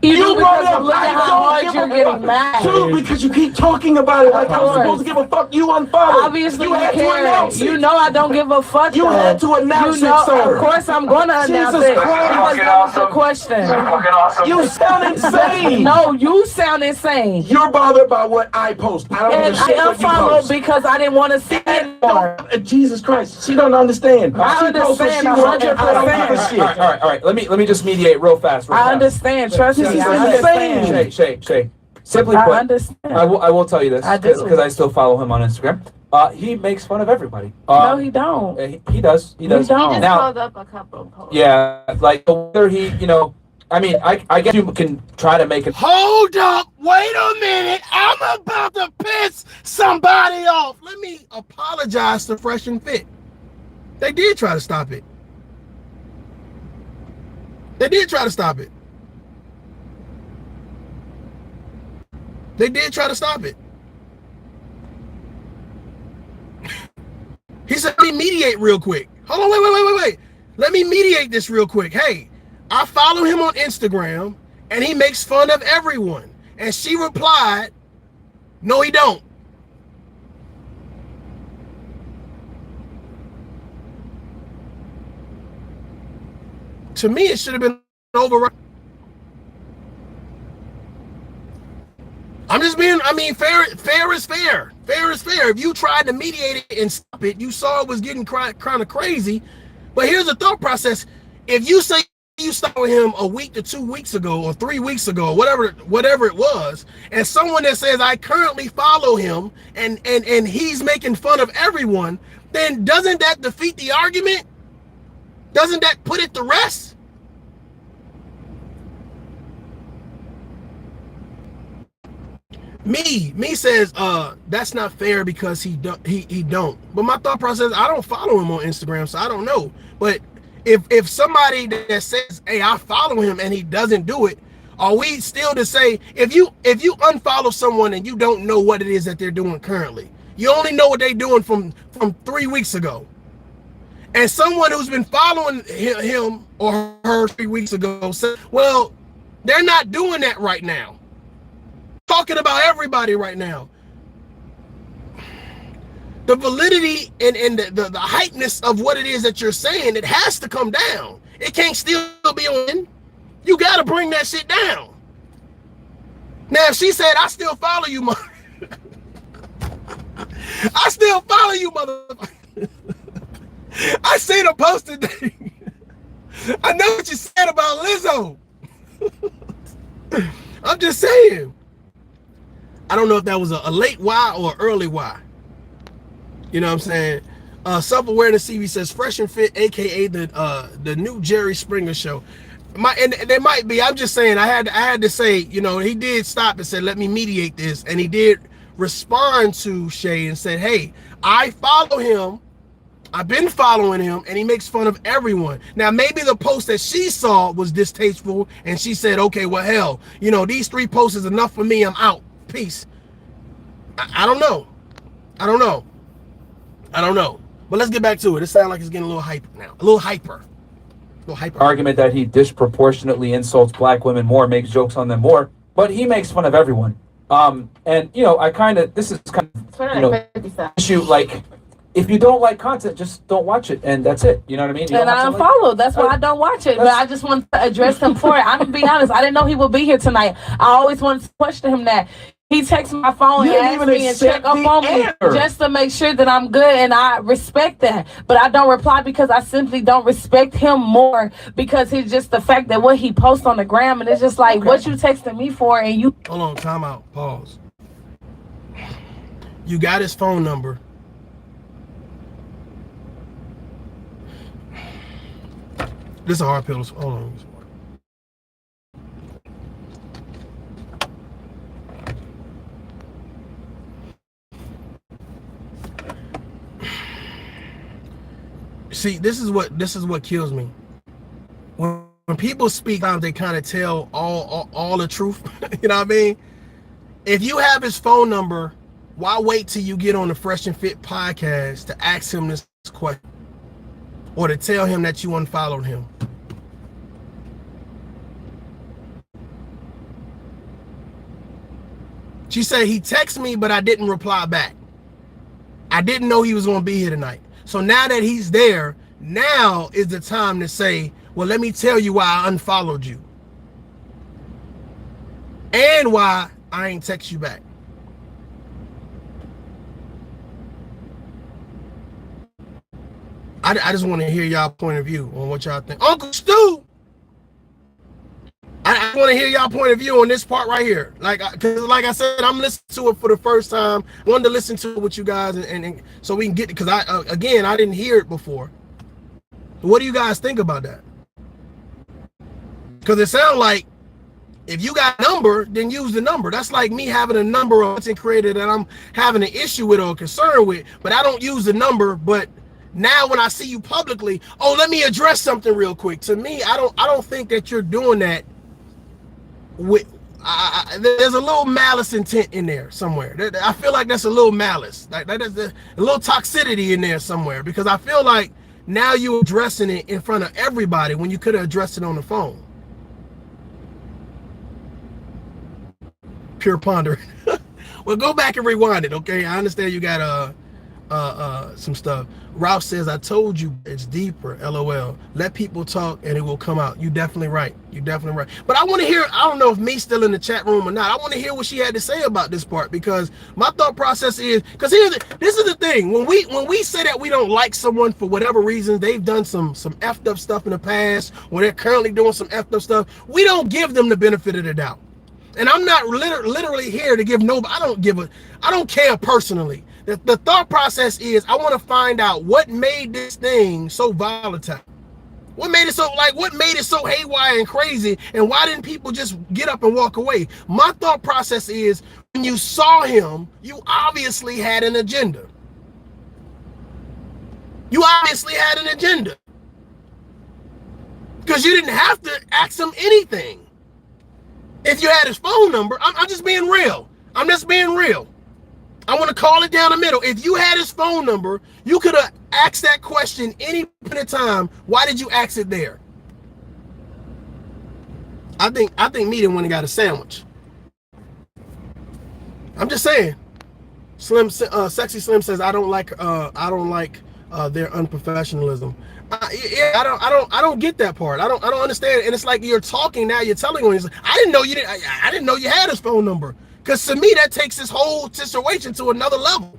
Speaker 4: You brought up look at how hard you're getting mad.
Speaker 3: Dude, because you keep talking about it like I'm supposed to give a fuck. You unfollowed.
Speaker 4: Obviously you care. You know I don't give a fuck.
Speaker 3: You had to announce it, sir.
Speaker 4: Of course I'm gonna announce it. Because that was the question.
Speaker 6: Awesome.
Speaker 3: You sound insane.
Speaker 4: No, you sound insane.
Speaker 3: You're bothered by what I post. I don't
Speaker 4: And
Speaker 3: understand
Speaker 4: I
Speaker 3: what you
Speaker 4: unfollowed
Speaker 3: post.
Speaker 4: because I didn't want to see it anymore.
Speaker 3: Jesus Christ, she don't understand.
Speaker 4: I understand 100%.
Speaker 6: All right. Let me just mediate real fast.
Speaker 4: I understand. Trust me. I understand.
Speaker 6: Shay. Simply
Speaker 4: I
Speaker 6: put,
Speaker 4: understand.
Speaker 6: I will tell you this
Speaker 4: I do.
Speaker 6: because I still follow him on Instagram. He makes fun of everybody.
Speaker 4: No, he don't.
Speaker 6: He does.
Speaker 4: He don't.
Speaker 5: He just
Speaker 6: Now-
Speaker 5: pulled up a couple of posts.
Speaker 6: Yeah, like whether he, I mean, I guess you can try to make it.
Speaker 1: Hold up, wait a minute. I'm about to piss somebody off. Let me apologize to Fresh and Fit. They did try to stop it. They did try to stop it. They did try to stop it. He said, let me mediate real quick. Hold on, wait. Let me mediate this real quick. Hey, I follow him on Instagram, and he makes fun of everyone. And she replied, no, he don't. To me, it should have been over. I'm just being, fair is fair. Fair is fair. If you tried to mediate it and stop it, you saw it was getting kind of crazy. But here's the thought process. If you say you stopped with him a week to 2 weeks ago or 3 weeks ago, whatever it was, and someone that says, I currently follow him and he's making fun of everyone, then doesn't that defeat the argument? Doesn't that put it to rest? Me says that's not fair because he don't. But my thought process, I don't follow him on Instagram, so I don't know. But if somebody that says, hey, I follow him and he doesn't do it, are we still to say, if you unfollow someone and you don't know what it is that they're doing currently, you only know what they're doing from 3 weeks ago, and someone who's been following him or her 3 weeks ago said, well, they're not doing that right now. Talking about everybody right now. The validity and the heightness of what it is that you're saying, it has to come down. It can't still be on. You got to bring that shit down. Now, if she said, I still follow you, I still follow you, motherfucker. I seen a post today. I know what you said about Lizzo. I'm just saying. I don't know if that was a late why or early why. You know what I'm saying? Self-awareness CV says Fresh and Fit, aka the new Jerry Springer show. And there might be. I'm just saying. I had to say. He did stop and said, "Let me mediate this," and he did respond to Chay and said, "Hey, I follow him. I've been following him, and he makes fun of everyone." Now, maybe the post that she saw was distasteful, and she said, "Okay, well, hell, these 3 posts is enough for me. I'm out. Peace." I don't know. But let's get back to it. It sounds like it's getting a little hyper now. A little hyper.
Speaker 6: Argument that he disproportionately insults black women more, makes jokes on them more, but he makes fun of everyone. This is kind of issue, like, if you don't like content, just don't watch it, and that's it. You know what I mean?
Speaker 4: And I unfollowed. That's why I don't watch it. But I just want to address him for it. I'm gonna be honest. I didn't know he would be here tonight. I always wanted to question him that. He texts my phone
Speaker 3: You
Speaker 4: and
Speaker 3: didn't
Speaker 4: asks
Speaker 3: even
Speaker 4: me and check
Speaker 3: accept
Speaker 4: up
Speaker 3: the
Speaker 4: on me
Speaker 3: answer.
Speaker 4: just to make sure that I'm good, and I respect that. But I don't reply because I simply don't respect him more because it's just the fact that what he posts on the gram, and it's just like, what you texting me for, and you...
Speaker 1: Hold on, time out, pause. You got his phone number. This is a hard pill. Hold on. See, this is what kills me. When people speak out, they kind of tell all the truth. You know what I mean? If you have his phone number, why wait till you get on the Fresh and Fit podcast to ask him this question or to tell him that you unfollowed him? She said he texted me, but I didn't reply back. I didn't know he was going to be here tonight. So now that he's there, now is the time to say, well, let me tell you why I unfollowed you. And why I ain't text you back. I just want to hear y'all point of view on what y'all think. Uncle Stu! I want to hear y'all point of view on this part right here. Like I said, I'm listening to it for the first time. I wanted to listen to it with you guys, and so we can get it, because I didn't hear it before. What do you guys think about that? Because it sounds like if you got a number, then use the number. That's like me having a number of content creator that I'm having an issue with or concern with, but I don't use the number. But now when I see you publicly, oh, let me address something real quick. To me, I don't think that you're doing that. There's a little malice intent in there somewhere. I feel like that's a little malice. Like there's a little toxicity in there somewhere, because I feel like now you're addressing it in front of everybody when you could have addressed it on the phone. Pure pondering. Well, go back and rewind it, okay? I understand you got some stuff. Ralph says, I told you it's deeper, LOL. Let people talk and it will come out. You definitely right. You definitely right. But I want to hear, I don't know if me's still in the chat room or not. I want to hear what she had to say about this part, because my thought process is, because this is the thing. When we say that we don't like someone for whatever reason, they've done some effed up stuff in the past, or they're currently doing some effed up stuff, we don't give them the benefit of the doubt. And I'm not literally here to give nobody, I don't care personally. The thought process is, I want to find out what made this thing so volatile. What made it so haywire and crazy, and why didn't people just get up and walk away? My thought process is, when you saw him, you obviously had an agenda. You obviously had an agenda. Because you didn't have to ask him anything. If you had his phone number, I'm just being real. I'm just being real. I want to call it down the middle. If you had his phone number, you could have asked that question any point in time. Why did you ask it there? I think me the one that got a sandwich. I'm just saying. Sexy Slim says, I don't like their unprofessionalism. I don't get that part. I don't understand. And it's like you're talking now. You're telling him. I didn't know you had his phone number. Because to me, that takes this whole situation to another level.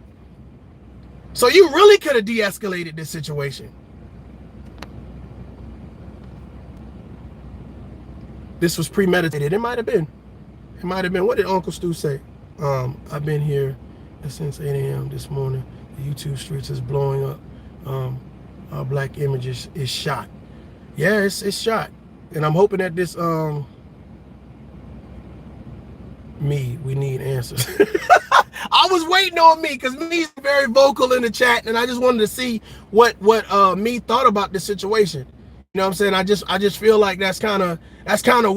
Speaker 1: So you really could have de-escalated this situation. This was premeditated. It might have been. It might have been. What did Uncle Stu say? I've been here since 8 a.m. this morning. The YouTube streets is blowing up. Our black images is shot. Yeah, it's shot. And I'm hoping that this we need answers. I was waiting on me, because me's very vocal in the chat, and I just wanted to see what me thought about this situation. You know what I'm saying? I just feel like that's kind of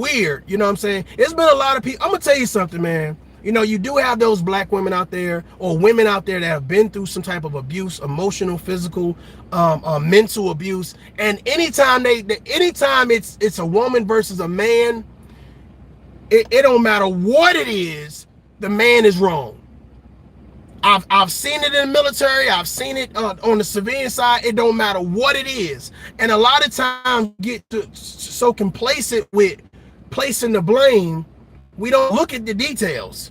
Speaker 1: weird. You know what I'm saying? It's been a lot of people. I'm gonna tell you something, man. You know, you do have those black women out there, or women out there, that have been through some type of abuse, emotional, physical, mental abuse. And anytime it's a woman versus a man, it don't matter what it is, the man is wrong. I've seen it in the military. I've seen it on the civilian side. It don't matter what it is. And a lot of times get so complacent with placing the blame, we don't look at the details.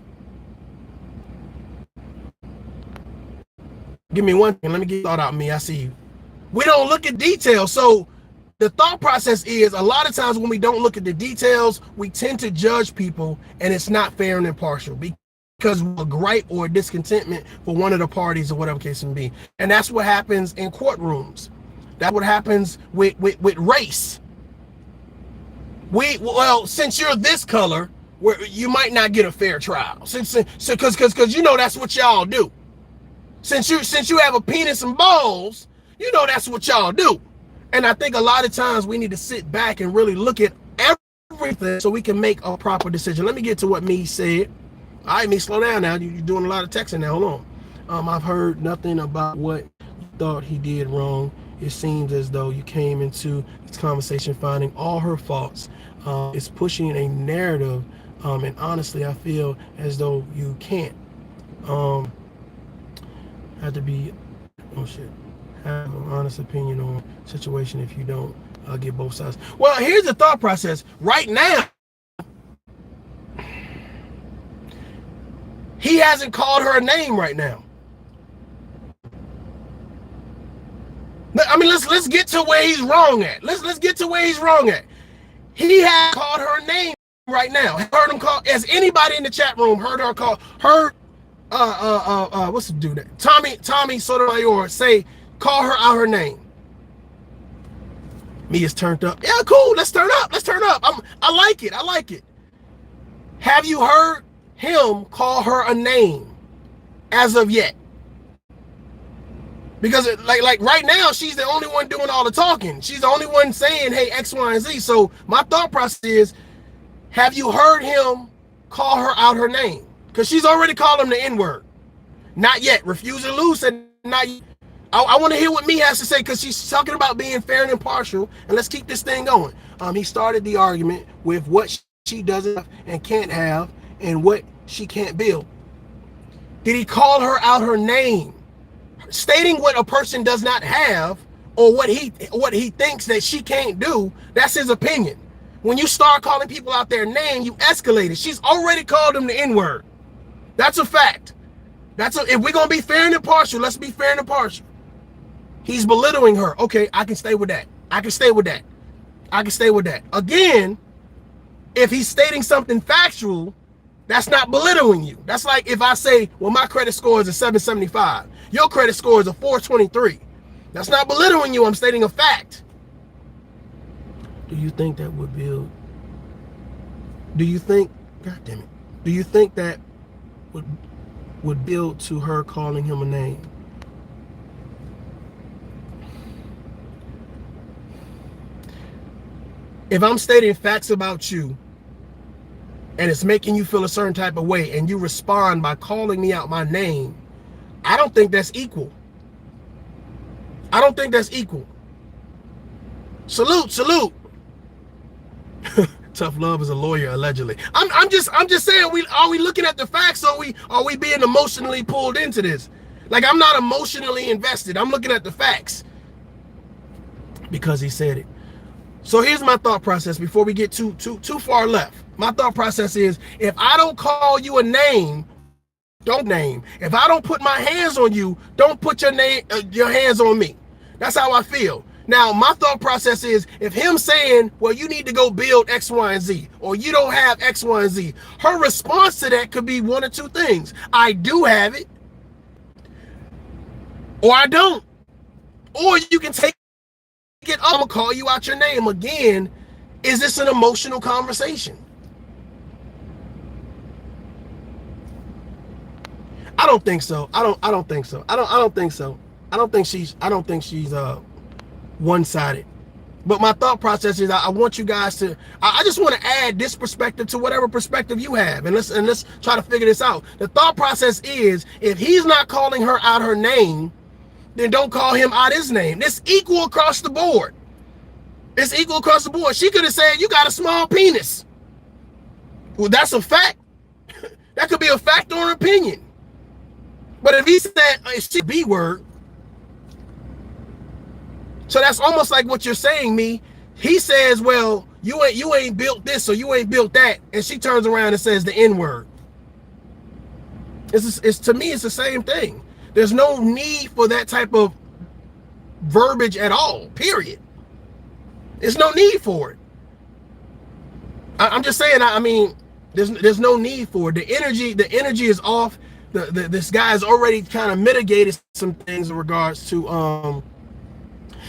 Speaker 1: Give me one thing. Let me get thought out me. I see you. We don't look at details. So the thought process is a lot of times when we don't look at the details, we tend to judge people, and it's not fair and impartial because of a gripe or a discontentment for one of the parties or whatever case may be. And that's what happens in courtrooms. That's what happens with race. Well, since you're this color, where you might not get a fair trial. Because you know that's what y'all do. Since you have a penis and balls, you know that's what y'all do. And I think a lot of times we need to sit back and really look at everything so we can make a proper decision. Let me get to what me said. All right, me, slow down now. You're doing a lot of texting now. Hold on. I've heard nothing about what you thought he did wrong. It seems as though you came into this conversation finding all her faults. It's pushing a narrative, and honestly, I feel as though you can't. Have to be, have an honest opinion on situation if you don't get both sides. Well, here's the thought process. Right now, he hasn't called her a name right now. I mean, let's get to where he's wrong at. Let's get to where he's wrong at. He has called her name right now. Heard him call. Has anybody in the chat room heard her call? What's the dude that? Tommy Sotomayor call her out her name. Me is turned up. Yeah, cool. Let's turn up. I like it. Have you heard him call her a name as of yet? Because like right now, she's the only one doing all the talking. She's the only one saying, hey, X, Y, and Z. So my thought process is, have you heard him call her out her name? Because she's already called him the N-word. Not yet. Refuse to lose said not yet. I want to hear what me has to say, because she's talking about being fair and impartial. And let's keep this thing going. He started the argument with what she doesn't have and can't have and what she can't build. Did he call her out her name? Stating what a person does not have or what he thinks that she can't do, that's his opinion. When you start calling people out their name, you escalate it. She's already called him the N-word. That's a fact. If we're gonna be fair and impartial, let's be fair and impartial. He's belittling her. Okay, I can stay with that. Again, if he's stating something factual, that's not belittling you. That's like if I say, well, my credit score is a 775. Your credit score is a 423. That's not belittling you. I'm stating a fact. Do you think that would build? Do you think that would build to her calling him a name? If I'm stating facts about you and it's making you feel a certain type of way and you respond by calling me out my name, I don't think that's equal. Salute. Tough love is a lawyer, allegedly. I'm just saying, are we looking at the facts, or are we being emotionally pulled into this? Like, I'm not emotionally invested. I'm looking at the facts. Because he said it. So here's my thought process before we get too far left. My thought process is, if I don't call you a name, don't name. If I don't put my hands on you, don't put your hands on me. That's how I feel. Now, my thought process is, if him saying, well, you need to go build X, Y, and Z, or you don't have X, Y, and Z, her response to that could be one or two things. I do have it, or I don't. Or you can take it, I'm gonna call you out your name again. Is this an emotional conversation? I don't think so. I don't think so. I don't think she's one-sided. But my thought process is, I want you guys to, I just want to add this perspective to whatever perspective you have, and let's try to figure this out. The thought process is, if he's not calling her out her name, then don't call him out his name. It's equal across the board. She could have said, you got a small penis. Well, that's a fact. That could be a fact or an opinion. But if he said it's the B word, so that's almost like what you're saying, me. He says, well, you ain't built this, or you ain't built that, and she turns around and says the N word. It's to me, it's the same thing. There's no need for that type of verbiage at all, period. There's no need for it. I'm just saying, I mean, there's no need for it. The energy is off. This guy's already kind of mitigated some things in regards to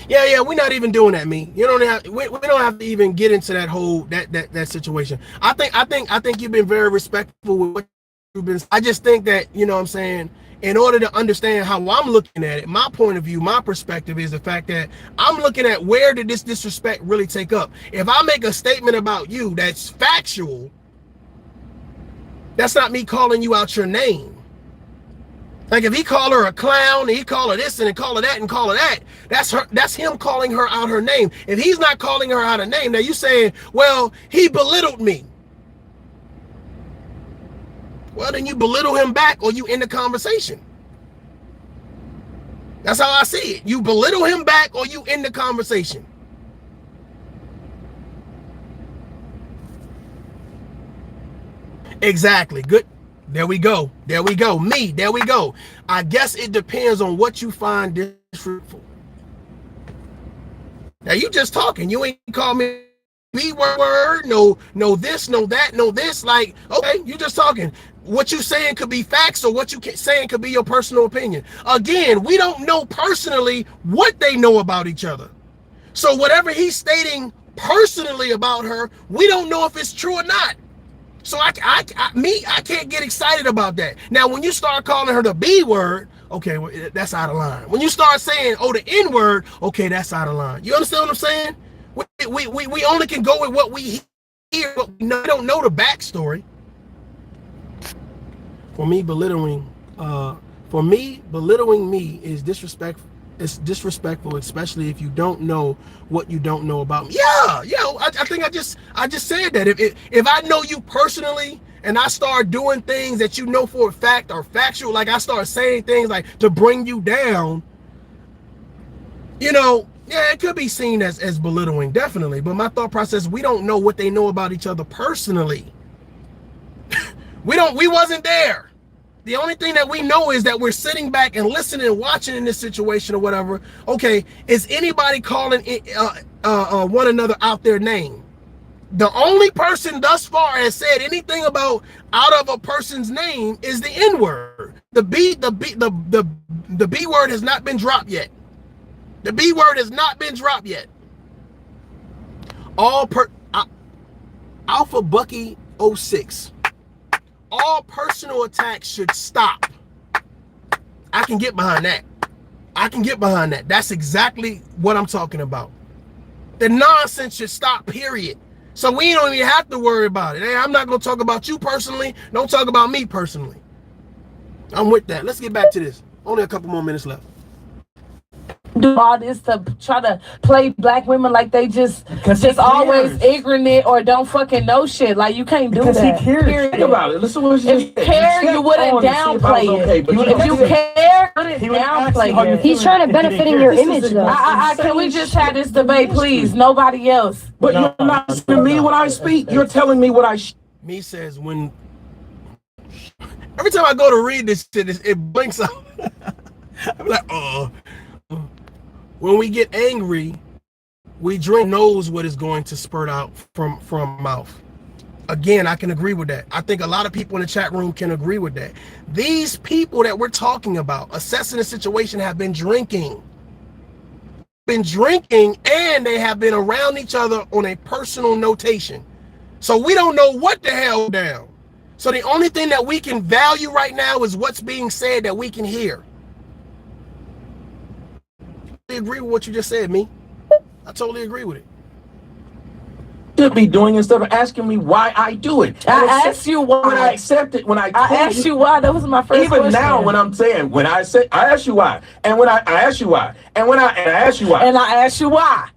Speaker 1: yeah, we're not even doing that, me. You don't have we don't have to even get into that whole that situation. I think you've been very respectful with what you've been. I just think that, you know what I'm saying, in order to understand how I'm looking at it, my point of view, my perspective is the fact that I'm looking at where did this disrespect really take up. If I make a statement about you that's factual, that's not me calling you out your name. Like if he call her a clown, and he call her this and call her that and call her that, that's him calling her out her name. If he's not calling her out her name, now you saying, well, he belittled me. Well, then you belittle him back or you end the conversation. That's how I see it. You belittle him back or you end the conversation. Exactly. Good. There we go. There we go. Me. There we go. I guess it depends on what you find disrespectful. Now you just talking. You ain't call me B word. No this, no that, no this. Like, okay, you just talking. What you saying could be facts, or what you saying could be your personal opinion. Again, we don't know personally what they know about each other. So whatever he's stating personally about her, we don't know if it's true or not. So I can't get excited about that. Now, when you start calling her the B word, okay, well, that's out of line. When you start saying, oh, the N word, okay, that's out of line. You understand what I'm saying? We only can go with what we hear, but we don't know the backstory. For me, belittling me is disrespectful. It's disrespectful, especially if you don't know what you don't know about me. Yeah, I think I just said that. If I know you personally and I start doing things that you know for a fact are factual, like I start saying things like to bring you down, you know, yeah, it could be seen as belittling, definitely. But my thought process, we don't know what they know about each other personally. We wasn't there. The only thing that we know is that we're sitting back and listening and watching in this situation or whatever. Okay, is anybody calling one another out their name? The only person thus far has said anything about out of a person's name is the N word. The B word has not been dropped yet. The B word has not been dropped yet. Alpha Bucky 06. All personal attacks should stop. I can get behind that. I can get behind that. That's exactly what I'm talking about. The nonsense should stop, period. So we don't even have to worry about it. Hey, I'm not going to talk about you personally. Don't talk about me personally. I'm with that. Let's get back to this. Only a couple more minutes left.
Speaker 4: Do all this to try to play black women like they just always ignorant or don't fucking know shit. Like you can't do
Speaker 8: because
Speaker 4: that.
Speaker 8: He cares.
Speaker 4: Period.
Speaker 3: Think about it. Listen to what
Speaker 4: If you care, you wouldn't downplay it. If you care, you wouldn't downplay it.
Speaker 7: He's trying to benefit in your image, though.
Speaker 4: Can we just have this debate, please? Nobody else.
Speaker 3: But you're not listening to me when I speak. You're telling me what I.
Speaker 1: Me says when. Every time I go to read this shit, it blinks out. I'm like, oh. When we get angry, we drink knows what is going to spurt out from mouth. Again, I can agree with that. I think a lot of people in the chat room can agree with that. These people that we're talking about, assessing the situation, have been drinking. And they have been around each other on a personal notation. So we don't know what the hell down. So the only thing that we can value right now is what's being said that we can hear. I agree with what you just said, me. I totally agree with it.
Speaker 3: Should be doing instead of asking me why I do it.
Speaker 4: I asked you why.
Speaker 3: When I accept it, when I
Speaker 4: asked you why. That was my first
Speaker 3: even
Speaker 4: question.
Speaker 3: Now, when I'm saying, when I say, I ask you why, and when I ask you why, and when I ask you why,
Speaker 4: and I ask you why.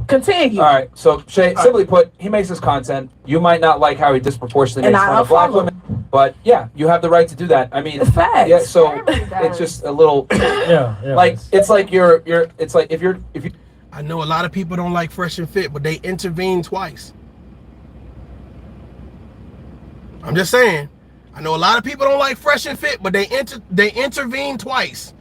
Speaker 4: Continue.
Speaker 6: All right. So Chay, simply put, he makes his content. You might not like how he disproportionately makes fun of black women, but yeah, you have the right to do that. I mean,
Speaker 4: it's facts.
Speaker 6: Yeah. So it's just a little, like it's like it's like if you.
Speaker 1: I know a lot of people don't like Fresh and Fit, but they intervened twice. I'm just saying. I know a lot of people don't like Fresh and Fit, but they intervened twice.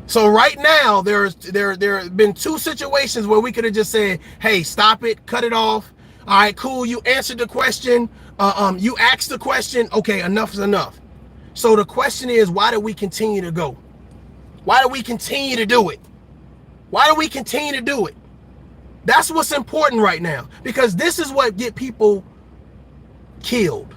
Speaker 1: So right now, there have been 2 situations where we could have just said, hey, stop it, cut it off. All right, cool, you answered the question. You asked the question. Okay, enough is enough. So the question is, why do we continue to go? Why do we continue to do it? Why do we continue to do it? That's what's important right now, because this is what get people killed.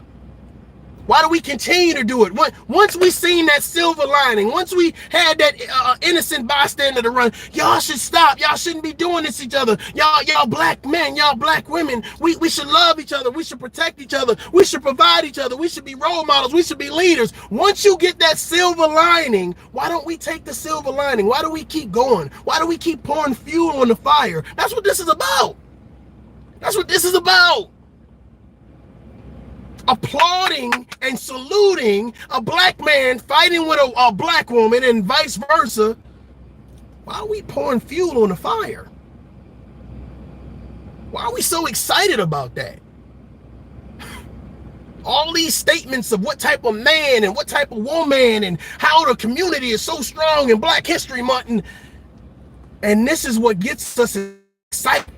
Speaker 1: Why do we continue to do it? Once we seen that silver lining, once we had that innocent bystander to run, y'all should stop. Y'all shouldn't be doing this to each other. Y'all black men, y'all black women, we should love each other. We should protect each other. We should provide each other. We should be role models. We should be leaders. Once you get that silver lining, why don't we take the silver lining? Why do we keep going? Why do we keep pouring fuel on the fire? That's what this is about. That's what this is about. Applauding and saluting a black man fighting with a black woman and vice versa. Why are we pouring fuel on the fire? Why are we so excited about that? All these statements of what type of man and what type of woman and how the community is so strong in Black History Month, and this is what gets us excited.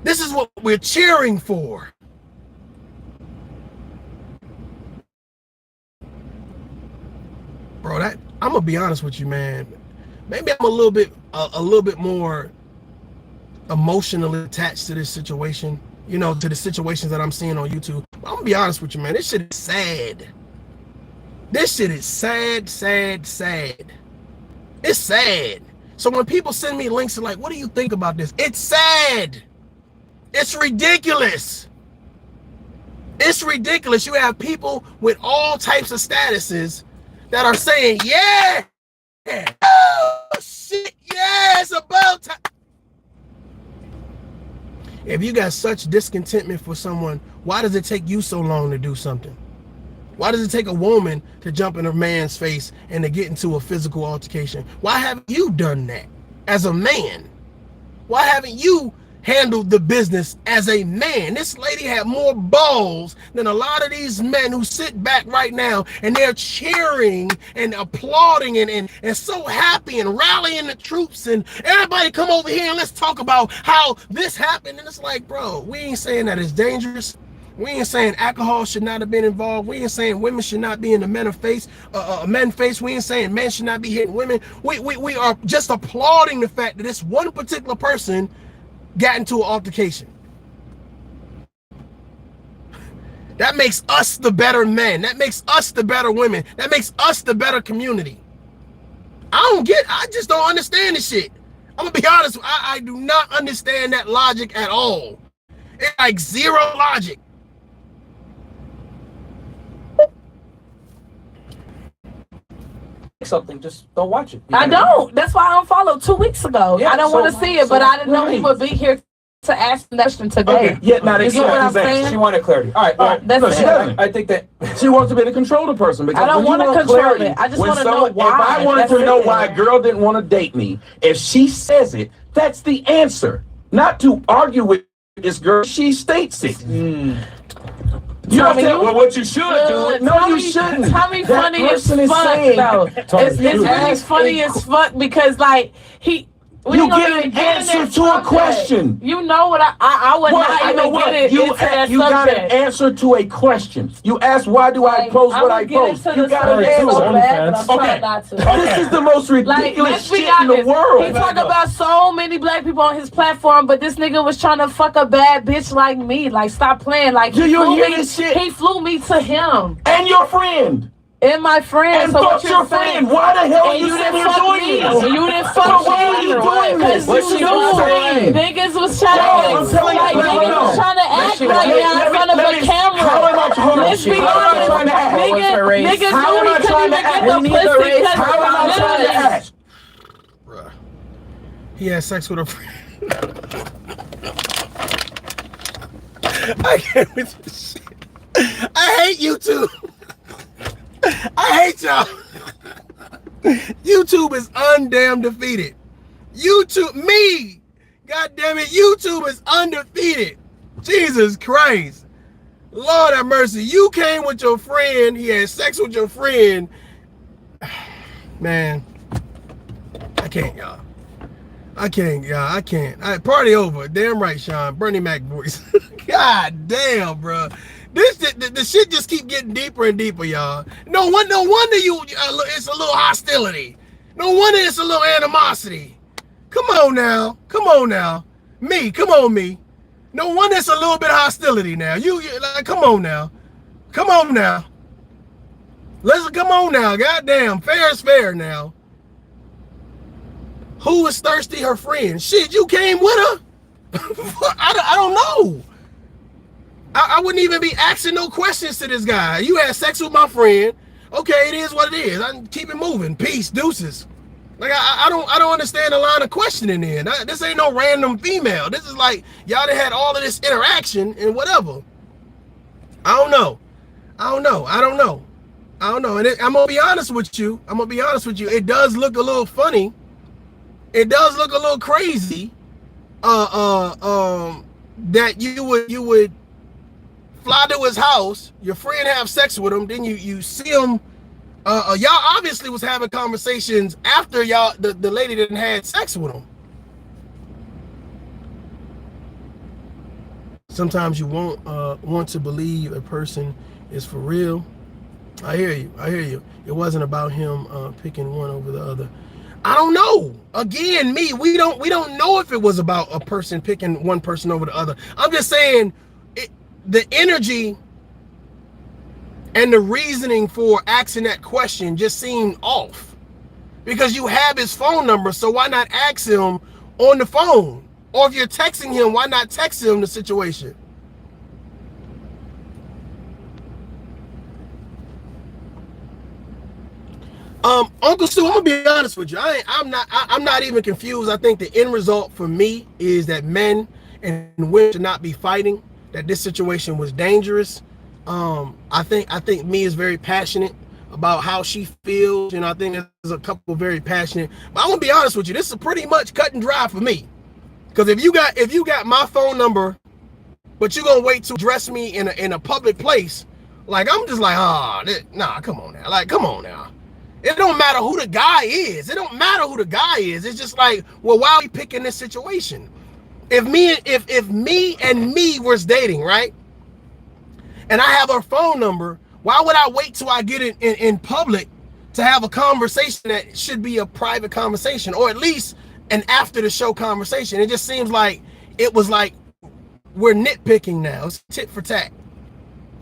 Speaker 1: This is what we're cheering for. Bro, I'm gonna be honest with you, man. Maybe I'm a little bit more emotionally attached to this situation, you know, to the situations that I'm seeing on YouTube. But I'm gonna be honest with you, man. This shit is sad. This shit is sad, sad, sad. It's sad. So when people send me links to like, what do you think about this? It's sad. It's ridiculous. It's ridiculous. You have people with all types of statuses that are saying, yeah, oh shit, yeah, it's about time. If you got such discontentment for someone, why does it take you so long to do something? Why does it take a woman to jump in a man's face and to get into a physical altercation? Why haven't you done that as a man? Why haven't you handled the business as a man? This lady had more balls than a lot of these men who sit back right now and they're cheering and applauding and so happy and rallying the troops and everybody come over here and let's talk about how this happened. And it's like, bro, we ain't saying that it's dangerous. We ain't saying alcohol should not have been involved. We ain't saying women should not be in the men's face. We ain't saying men should not be hitting women. We are just applauding the fact that this one particular person got into an altercation. That makes us the better men. That makes us the better women. That makes us the better community. I just don't understand this shit. I'm gonna be honest, I do not understand that logic at all. It's like zero logic.
Speaker 6: Something, just don't watch it.
Speaker 4: I don't. That's why I unfollowed 2 weeks ago.
Speaker 6: Yeah,
Speaker 4: I don't want to see it, but I didn't know he would be here to ask the question today.
Speaker 3: Okay. Yeah, now
Speaker 4: you get what I'm saying?
Speaker 6: She wanted clarity. All right.
Speaker 4: That's
Speaker 3: no,
Speaker 4: it.
Speaker 3: she doesn't.
Speaker 6: I think that
Speaker 3: She wants to be the controller person. Because
Speaker 4: I don't
Speaker 3: when you
Speaker 4: want to
Speaker 3: want
Speaker 4: control
Speaker 3: clarity,
Speaker 4: it. I just
Speaker 3: when
Speaker 4: want to know
Speaker 3: someone-
Speaker 4: why.
Speaker 3: If I wanted
Speaker 4: That's
Speaker 3: to know
Speaker 4: it.
Speaker 3: why a girl didn't want to date me, if she says it, that's the answer. Not to argue with this girl. She states it. You know what you should do? No, you shouldn't.
Speaker 4: Tommy
Speaker 3: That
Speaker 4: funny as
Speaker 3: person is
Speaker 4: fuck,
Speaker 3: saying-
Speaker 4: though. It's really
Speaker 3: Ask
Speaker 4: funny
Speaker 3: a-
Speaker 4: as fuck because, like, we
Speaker 3: You
Speaker 4: ain't gonna
Speaker 3: get
Speaker 4: even
Speaker 3: an answer
Speaker 4: into
Speaker 3: to a
Speaker 4: subject.
Speaker 3: question.
Speaker 4: You know what? I would not
Speaker 3: I know
Speaker 4: even
Speaker 3: what?
Speaker 4: get it
Speaker 3: You
Speaker 4: into that
Speaker 3: got an
Speaker 4: subject.
Speaker 3: answer to a question. You ask, why do I
Speaker 4: Like,
Speaker 3: post what
Speaker 4: I'ma
Speaker 3: I
Speaker 4: get
Speaker 3: post?
Speaker 4: into
Speaker 3: You
Speaker 4: the
Speaker 3: got an
Speaker 4: subject so
Speaker 3: answer.
Speaker 4: bad, but I'm
Speaker 3: Okay.
Speaker 4: trying not to.
Speaker 3: This is the most
Speaker 4: Like,
Speaker 3: ridiculous
Speaker 4: let's be
Speaker 3: shit in the
Speaker 4: honest.
Speaker 3: world.
Speaker 4: He talk about so many black people on his platform, but this nigga was trying to fuck a bad bitch like me. Like, stop playing. Like,
Speaker 3: Do you hear this shit?
Speaker 4: He flew me to him
Speaker 3: And your friend.
Speaker 4: and my friend.
Speaker 3: And
Speaker 4: so
Speaker 3: fuck
Speaker 4: what
Speaker 3: your
Speaker 4: you're saying?
Speaker 3: friend. Why the hell are
Speaker 4: And
Speaker 3: you
Speaker 4: you
Speaker 3: sitting
Speaker 4: didn't
Speaker 3: here
Speaker 4: fuck
Speaker 3: doing
Speaker 4: me.
Speaker 3: this?
Speaker 4: You didn't
Speaker 3: So
Speaker 4: fuck
Speaker 3: why are
Speaker 4: me.
Speaker 3: you doing this?
Speaker 4: Because you
Speaker 3: saying?
Speaker 4: niggas was trying
Speaker 3: I'm
Speaker 4: to
Speaker 3: telling you,
Speaker 4: like
Speaker 3: no,
Speaker 4: niggas
Speaker 3: no.
Speaker 4: was trying to act
Speaker 6: me-
Speaker 4: like
Speaker 6: let-
Speaker 4: that in front of a camera.
Speaker 3: How am I trying
Speaker 4: Let's be honest.
Speaker 3: trying to act?
Speaker 4: Niggas
Speaker 3: How
Speaker 4: knew
Speaker 3: am
Speaker 4: he
Speaker 3: I
Speaker 4: couldn't
Speaker 3: trying
Speaker 4: even
Speaker 3: to
Speaker 4: get
Speaker 3: act?
Speaker 4: the pussy because
Speaker 3: How am I trying to
Speaker 4: literally.
Speaker 3: act?
Speaker 1: Bruh. He had sex with a friend. I can't with this shit. I hate YouTube. I hate y'all. YouTube is undamn defeated. God damn it, YouTube is undefeated. Jesus Christ. Lord have mercy. You came with your friend. He had sex with your friend. Man, I can't, y'all. I can't, y'all. I can't. Party over. Damn right, Sean. Bernie Mac voice. God damn, bro. The shit just keep getting deeper and deeper, y'all. No wonder you. It's a little hostility. No wonder it's a little animosity. Come on now. Come on now. Me. Come on, me. No wonder it's a little bit of hostility now. You like, come on now. Come on now. Let's come on now. Goddamn. Fair is fair now. Who is thirsty? Her friend. Shit, you came with her? I don't know. I wouldn't even be asking no questions to this guy. You had sex with my friend. Okay, it is what it is. I keep it moving. Peace, deuces. Like I don't understand the line of questioning in. This ain't no random female. This is like y'all done had all of this interaction and whatever. I don't know. And I'm gonna be honest with you. It does look a little funny. It does look a little crazy. That you would fly to his house, your friend have sex with him, then you see him. Y'all obviously was having conversations after the lady didn't had sex with him. Sometimes you won't want to believe a person is for real. I hear you. It wasn't about him picking one over the other. I don't know. Again, we don't know if it was about a person picking one person over the other. I'm just saying the energy and the reasoning for asking that question just seemed off, because you have his phone number, so why not ask him on the phone? Or if you're texting him, why not text him the situation? Uncle Stu, I'm gonna be honest with you. I'm not even confused. I think the end result for me is that men and women should not be fighting. That this situation was dangerous. I think me is very passionate about how she feels. You know, I think there's a couple very passionate. But I'm gonna be honest with you. This is pretty much cut and dry for me. Because if you got my phone number, but you're gonna wait to address me in a public place, like I'm just like, nah, come on now. Like, come on now. It don't matter who the guy is. It's just like, well, why are we picking this situation? If me and me was dating, right? And I have her phone number, why would I wait till I get it in public to have a conversation that should be a private conversation, or at least an after the show conversation? It just seems like it was like we're nitpicking now. It's tit for tat.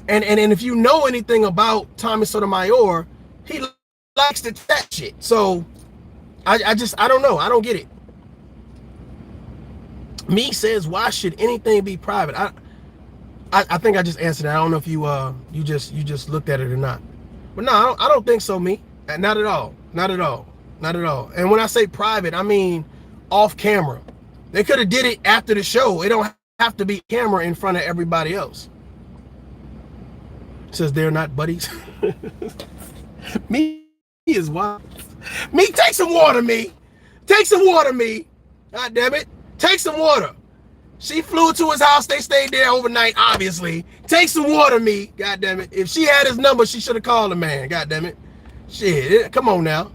Speaker 1: And if you know anything about Tommy Sotomayor, he likes to chat shit. So I don't know. I don't get it. Me says, why should anything be private? I think I just answered that. I don't know if you just looked at it or not. But no, I don't think so, me. Not at all. And when I say private, I mean off camera. They could have did it after the show. It don't have to be camera in front of everybody else. It says they're not buddies. Me is wild. Me, take some water, me. Take some water, me. God damn it. Take some water. She flew to his house. They stayed there overnight, obviously. Take some water, me. God damn it. If she had his number, she should have called the man. God damn it. Shit. Come on now.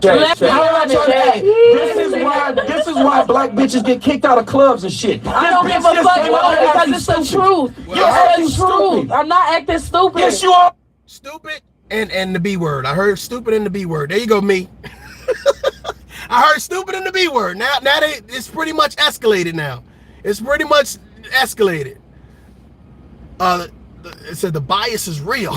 Speaker 3: Chay, this is why black bitches get kicked out of clubs and shit.
Speaker 4: I don't give a fuck because it's the truth.
Speaker 3: You're acting stupid.
Speaker 4: I'm not acting stupid.
Speaker 3: Yes, you are.
Speaker 1: Stupid and the B word. I heard stupid and the B word. There you go, me. I heard stupid and the B word. Now it's pretty much escalated now. It said the bias is real.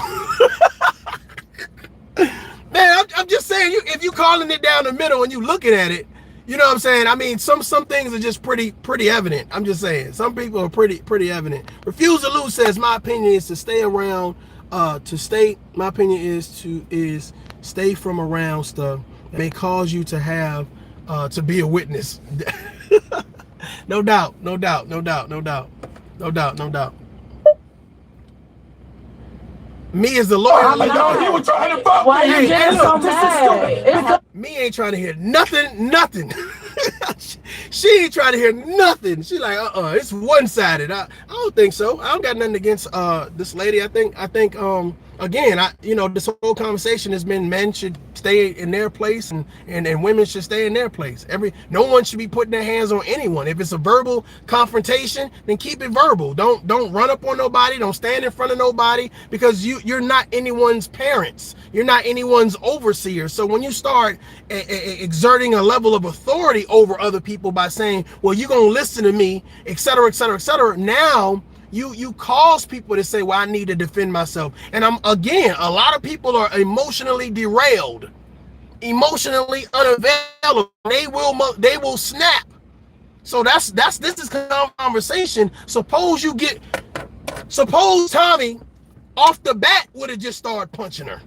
Speaker 1: Man, I'm just saying, if you calling it down the middle and you looking at it, you know what I'm saying? I mean, some things are just pretty evident. I'm just saying, some people are pretty evident. Refuse to Lose says, my opinion is to stay around, my opinion is stay from around stuff that may cause you to have, to be a witness. No doubt. Me is the lawyer.
Speaker 3: He was trying to fuck
Speaker 4: Why you getting so mad?
Speaker 1: Me ain't trying to hear nothing. She ain't trying to hear nothing. She like, it's one-sided. I don't think so. I don't got nothing against this lady. I think again, this whole conversation has been men should stay in their place and women should stay in their place. No one should be putting their hands on anyone. If it's a verbal confrontation, then keep it verbal. Don't run up on nobody. Don't stand in front of nobody, because you're not anyone's parents. You're not anyone's overseer. So when you start exerting a level of authority over other people by saying, well, you're going to listen to me, etc., etc., etc., now you cause people to say, well, I need to defend myself. And a lot of people are emotionally derailed, emotionally unavailable. They will snap. So this is conversation. Suppose Tommy off the bat would have just started punching her.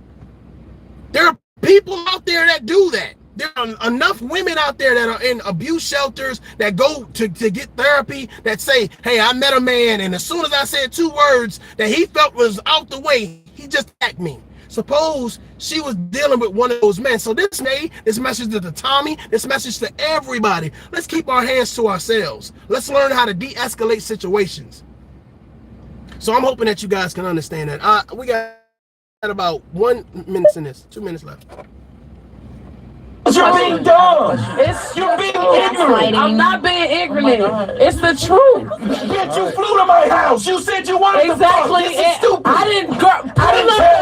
Speaker 1: There are people out there that do that. There are enough women out there that are in abuse shelters that go to get therapy that say, hey, I met a man, and as soon as I said 2 words that he felt was out the way, he just attacked me. Suppose she was dealing with one of those men. So this message to Tommy, this message to everybody. Let's keep our hands to ourselves. Let's learn how to de-escalate situations. So I'm hoping that you guys can understand that. We got about 1 minute in this, 2 minutes left.
Speaker 3: You're being dumb.
Speaker 4: You're being ignorant. I'm not being ignorant. It's the truth.
Speaker 3: Bitch, you flew to my house. You said you wanted
Speaker 4: exactly.
Speaker 3: to fuck. This is stupid.
Speaker 4: I didn't tell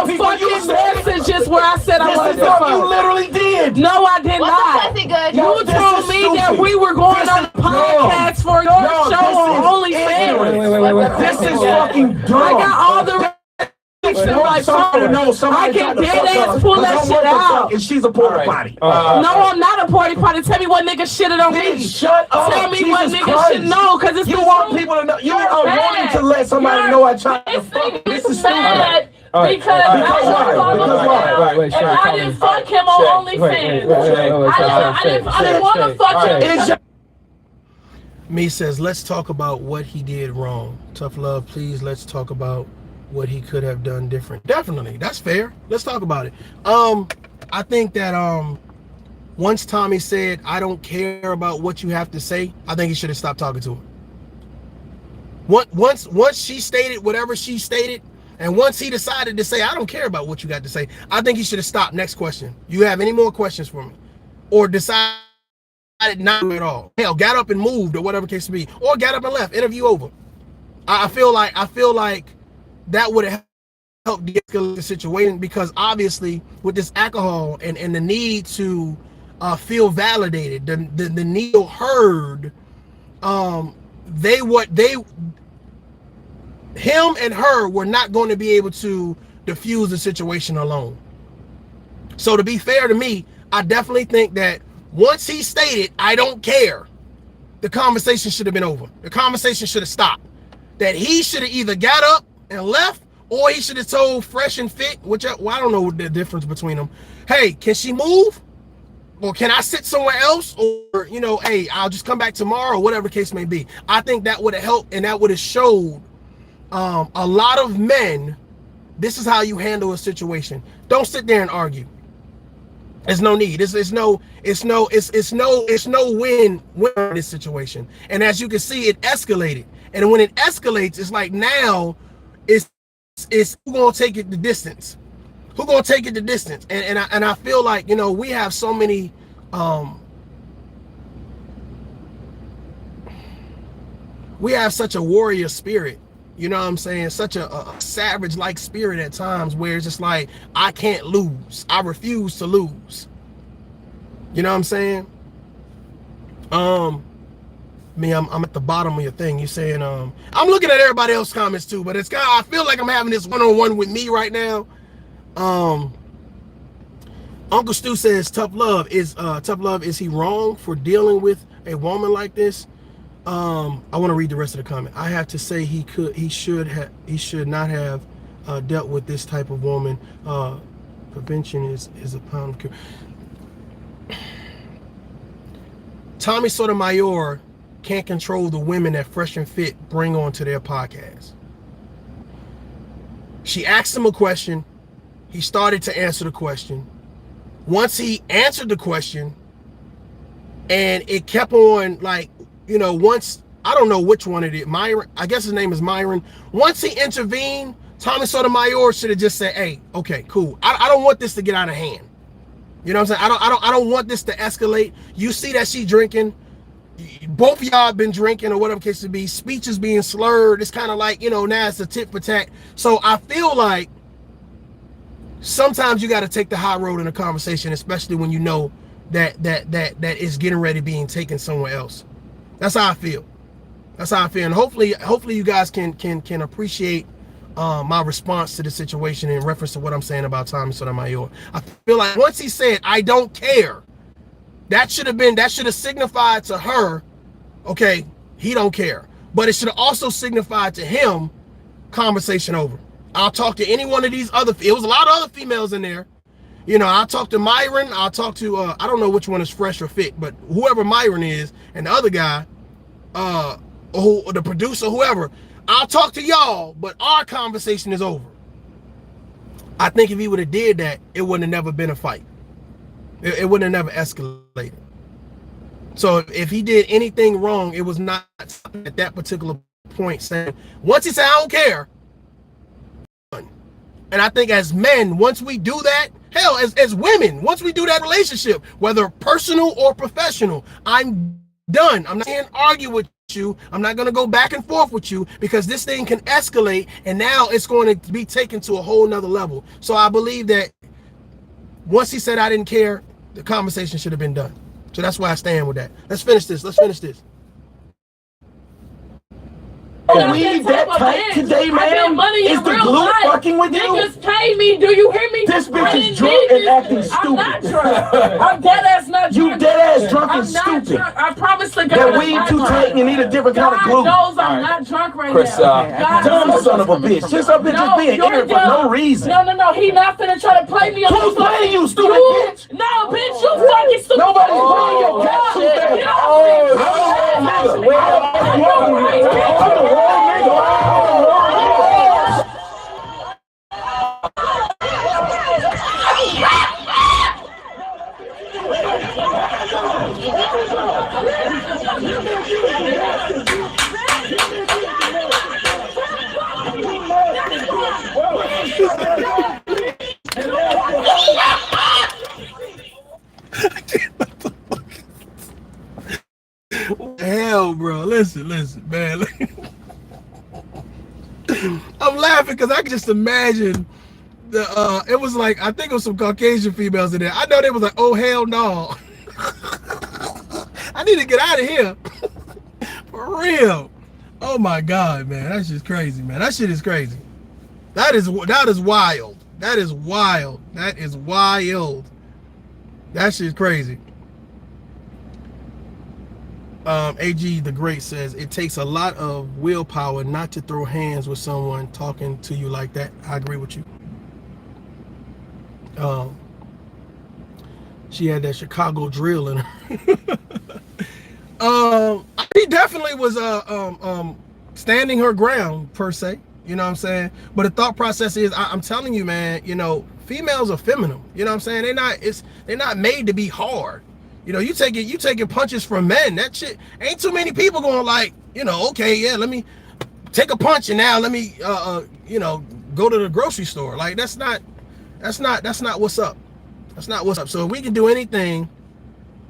Speaker 4: people fucking messages where I said I wanted to fuck.
Speaker 3: You literally did.
Speaker 4: No, I did not. You told me that we were going on a podcast for your show on OnlyFans.
Speaker 3: Wait. This is fucking dumb.
Speaker 4: I got all the I can dead ass pull that shit out.
Speaker 3: And she's a porta potty.
Speaker 4: No, I'm not a porta potty. Tell me what nigga shitted on me.
Speaker 3: Shut up.
Speaker 4: Tell me what nigga should know, because it's
Speaker 3: you want people to know. You are wanting to let somebody know I tried to fuck. This is stupid.
Speaker 4: Because I didn't fuck him on OnlyFans. I didn't want to fuck him.
Speaker 1: Me says, let's talk about what he did wrong. Tough love, please. Let's talk about what he could have done different. Definitely, that's fair. Let's talk about it. I think that once Tommy said, I don't care about what you have to say, I think he should have stopped talking to her. Once she stated whatever she stated, and once he decided to say, I don't care about what you got to say, I think he should have stopped. Next question. You have any more questions for me? Or decided not to at all. Hell, got up and moved, or whatever case may be. Or got up and left. Interview over. I feel like that would have helped de-escalate the situation, because obviously with this alcohol and the need to feel validated, the need to heard, him and her were not going to be able to diffuse the situation alone. So to be fair to me, I definitely think that once he stated, I don't care, the conversation should have been over. The conversation should have stopped. That he should have either got up and left, or he should have told FreshandFit, I don't know the difference between them. Hey, can she move? Or can I sit somewhere else? Or, hey, I'll just come back tomorrow, or whatever the case may be. I think that would have helped, and that would have showed a lot of men, this is how you handle a situation. Don't sit there and argue. There's no need. It's no win in this situation. And as you can see, it escalated. And when it escalates, it's like now it's who gonna take it the distance? Who gonna take it the distance? And I feel like, we have so many we have such a warrior spirit, you know what I'm saying? Such a savage-like spirit at times, where it's just like, I can't lose. I refuse to lose. You know what I'm saying? I'm at the bottom of your thing. You're saying, I'm looking at everybody else's comments too, but I feel like I'm having this one-on-one with me right now. Uncle Stu says, tough love, is he wrong for dealing with a woman like this? I want to read the rest of the comment. I have to say he should not have dealt with this type of woman. Prevention is a pound of cure. TommySotomayor can't control the women that FreshandFit bring onto their podcast. She asked him a question. He started to answer the question. Once he answered the question And it kept on, like, you know, once, I don't know which one it is, Myron, I guess his name is Myron. Once he intervened, TommySotomayor should have just said, hey, okay, cool. I don't want this to get out of hand. You know what I'm saying? I don't want this to escalate. You see that she drinking. Both of y'all been drinking or whatever case to be. Speech is being slurred. It's kind of like, you know, now it's a tit for tat. So I feel like sometimes you got to take the high road in a conversation, especially when you know that it's getting ready being taken somewhere else. That's how I feel. That's how I feel. And hopefully you guys can appreciate my response to the situation in reference to what I'm saying about TommySotomayor. I feel like once he said, I don't care, that should have signified to her, okay, he don't care. But it should have also signified to him, conversation over. I'll talk to any one of these other, it was a lot of other females in there. You know, I'll talk to Myron, I'll talk to, I don't know which one is Fresh or Fit, but whoever Myron is, and the other guy, or the producer, whoever, I'll talk to y'all, but our conversation is over. I think if he would have did that, it wouldn't have never been a fight. It wouldn't have never escalated. So if he did anything wrong, it was not at that particular point saying, once he said, I don't care. And I think as men, once we do that, hell, as women, once we do that relationship, whether personal or professional, I'm done. I'm not going to argue with you. I'm not going to go back and forth with you, because this thing can escalate and now it's going to be taken to a whole nother level. So I believe that once he said I didn't care, the conversation should have been done. So that's why I stand with that. Let's finish this.
Speaker 2: Weed that tight today, man? Is the glue fucking with you?
Speaker 9: Niggas pay me. Do you hear me?
Speaker 2: This bitch is drunk and acting stupid.
Speaker 9: I'm not drunk. I'm dead ass not drunk.
Speaker 2: You dead ass drunk and stupid.
Speaker 9: Drunk. I promise to God.
Speaker 2: That weed too tight and you need a different kind of glue.
Speaker 9: God knows I'm not drunk right
Speaker 6: Chris,
Speaker 9: now.
Speaker 2: Dumb son of a bitch. Just up here just being ignorant for no reason.
Speaker 9: No. He not finna try to play me.
Speaker 2: Who's playing you, stupid bitch?
Speaker 9: No, bitch, you fucking stupid.
Speaker 2: Nobody's playing your cat stupid. I'm the wrong nigga.
Speaker 1: Hell, bro, listen, man. I'm laughing because I can just imagine the it was like, I think it was some Caucasian females in there. I know they was like, oh hell no. I need to get out of here. For real. Oh my God, man. That's just crazy, man. That shit is crazy. That is wild. That is wild. That shit's crazy. AG the Great says it takes a lot of willpower not to throw hands with someone talking to you like that. I agree with you. She had that Chicago drill in her. She definitely was standing her ground per se. You know what I'm saying? But the thought process is, I'm telling you, man. You know, females are feminine. You know what I'm saying? They're not made to be hard. You know, you taking punches from men. That shit, ain't too many people going like, you know, okay, yeah, let me take a punch and now let me you know, go to the grocery store. Like that's not what's up. That's not what's up. So we can do anything,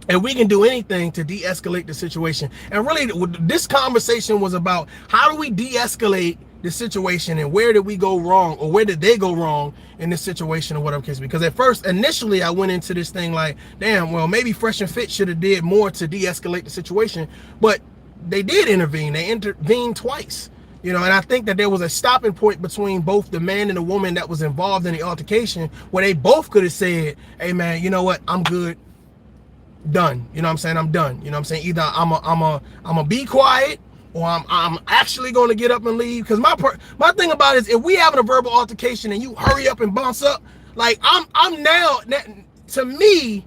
Speaker 1: and we can do anything to de-escalate the situation. And really, this conversation was about how do we de-escalate the situation, and where did we go wrong, or where did they go wrong in this situation, or whatever case. Because at first, initially, I went into this thing like, damn, well, maybe FreshandFit should have did more to de-escalate the situation, but they did intervene. They intervened twice, you know. And I think that there was a stopping point between both the man and the woman that was involved in the altercation, where they both could have said, hey man, you know what, I'm good, done. You know what I'm saying? I'm done. You know what I'm saying? Either I'm a be quiet, or I'm actually going to get up and leave. Because my thing about it is, if we having a verbal altercation and you hurry up and bounce up, like I'm now, to me,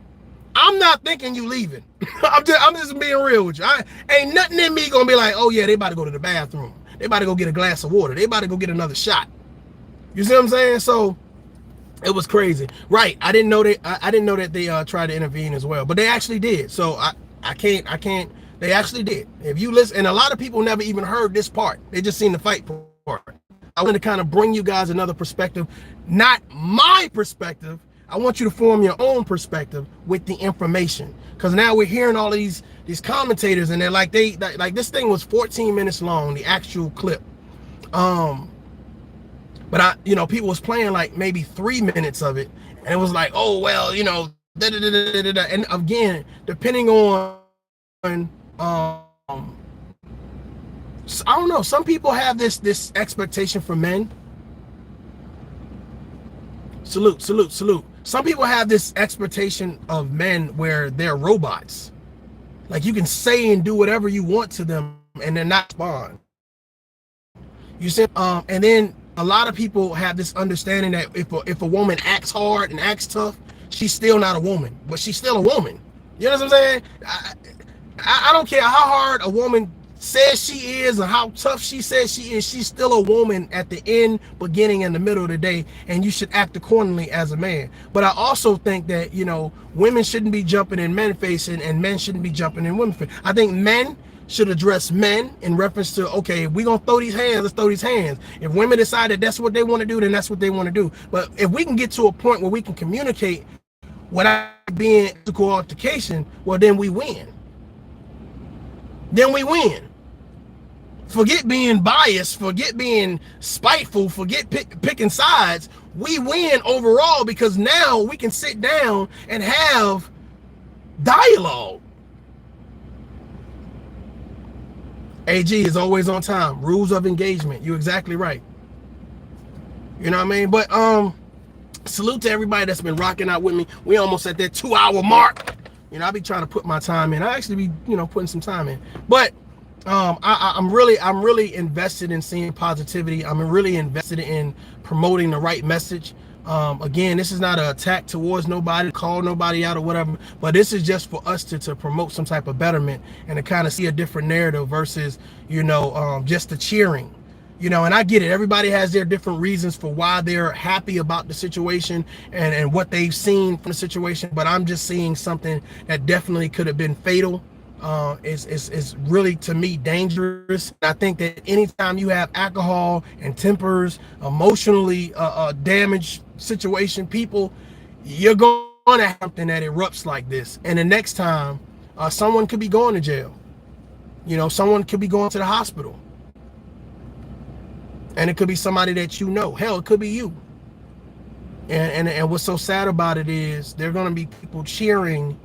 Speaker 1: I'm not thinking you leaving. I'm just being real with you. Ain't nothing in me gonna be like, oh yeah, they about to go to the bathroom, they about to go get a glass of water, they about to go get another shot. You see what I'm saying? So it was crazy, right? I didn't know that they tried to intervene as well, but they actually did. So I can't. They actually did. If you listen, and a lot of people never even heard this part. They just seen the fight part. I want to kind of bring you guys another perspective, not my perspective. I want you to form your own perspective with the information, because now we're hearing all of these commentators, and they're like this thing was 14 minutes long, the actual clip. But people was playing like maybe 3 minutes of it, and it was like, oh well, and again, depending on I don't know, some people have this expectation for men. Salute. Some people have this expectation of men where they're robots. Like you can say and do whatever you want to them and they're not respond. You see, and then a lot of people have this understanding that if a woman acts hard and acts tough, she's still not a woman, but she's still a woman. You know what I'm saying? I don't care how hard a woman says she is or how tough she says she is, she's still a woman at the end, beginning, and the middle of the day, and you should act accordingly as a man. But I also think that, women shouldn't be jumping in men's face and men shouldn't be jumping in women's face. I think men should address men in reference to, okay, if we're going to throw these hands, let's throw these hands. If women decide that that's what they want to do, then that's what they want to do. But if we can get to a point where we can communicate without being physical altercation, well, then we win. Forget being biased, forget being spiteful, forget picking sides. We win overall because now we can sit down and have dialogue. AG is always on time. Rules of engagement. You're exactly right. You know what I mean? But salute to everybody that's been rocking out with me. We almost at that 2-hour mark. I be trying to put my time in. I actually be, putting some time in. But I'm really invested in seeing positivity. I'm really invested in promoting the right message. Again, this is not an attack towards nobody, call nobody out or whatever, but this is just for us to promote some type of betterment and to kind of see a different narrative versus, just the cheering. And I get it. Everybody has their different reasons for why they're happy about the situation and what they've seen from the situation. But I'm just seeing something that definitely could have been fatal. Is really, to me, dangerous. I think that anytime you have alcohol and tempers, emotionally damaged situation, people, you're going to have something that erupts like this. And the next time, someone could be going to jail. Someone could be going to the hospital. And it could be somebody that hell, it could be you. And what's so sad about it is there are going to be people cheering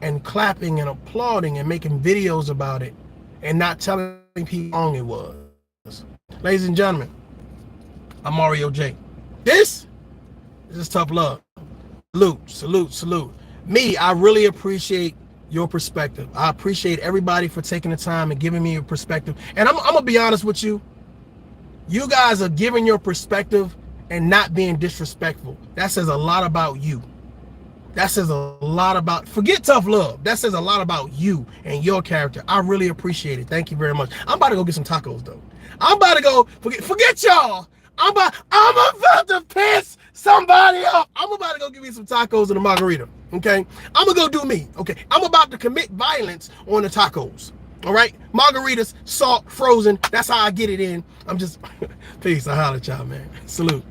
Speaker 1: and clapping and applauding and making videos about it and not telling people how long it was. Ladies and gentlemen, I'm Mario J. This is Tough Love. Salute. Me, I really appreciate your perspective. I appreciate everybody for taking the time and giving me your perspective. And I'm going to be honest with you. You guys are giving your perspective and not being disrespectful. That says a lot about you. That says a lot about, forget tough love. That says a lot about you and your character. I really appreciate it. Thank you very much. I'm about to go get some tacos though. I'm about to go, forget y'all. I'm about to piss somebody off. I'm about to go give me some tacos and a margarita. Okay. I'm gonna go do me. Okay. I'm about to commit violence on the tacos. All right. Margaritas, salt, frozen. That's how I get it in. I'm just, peace. I holler at y'all, man. Salute.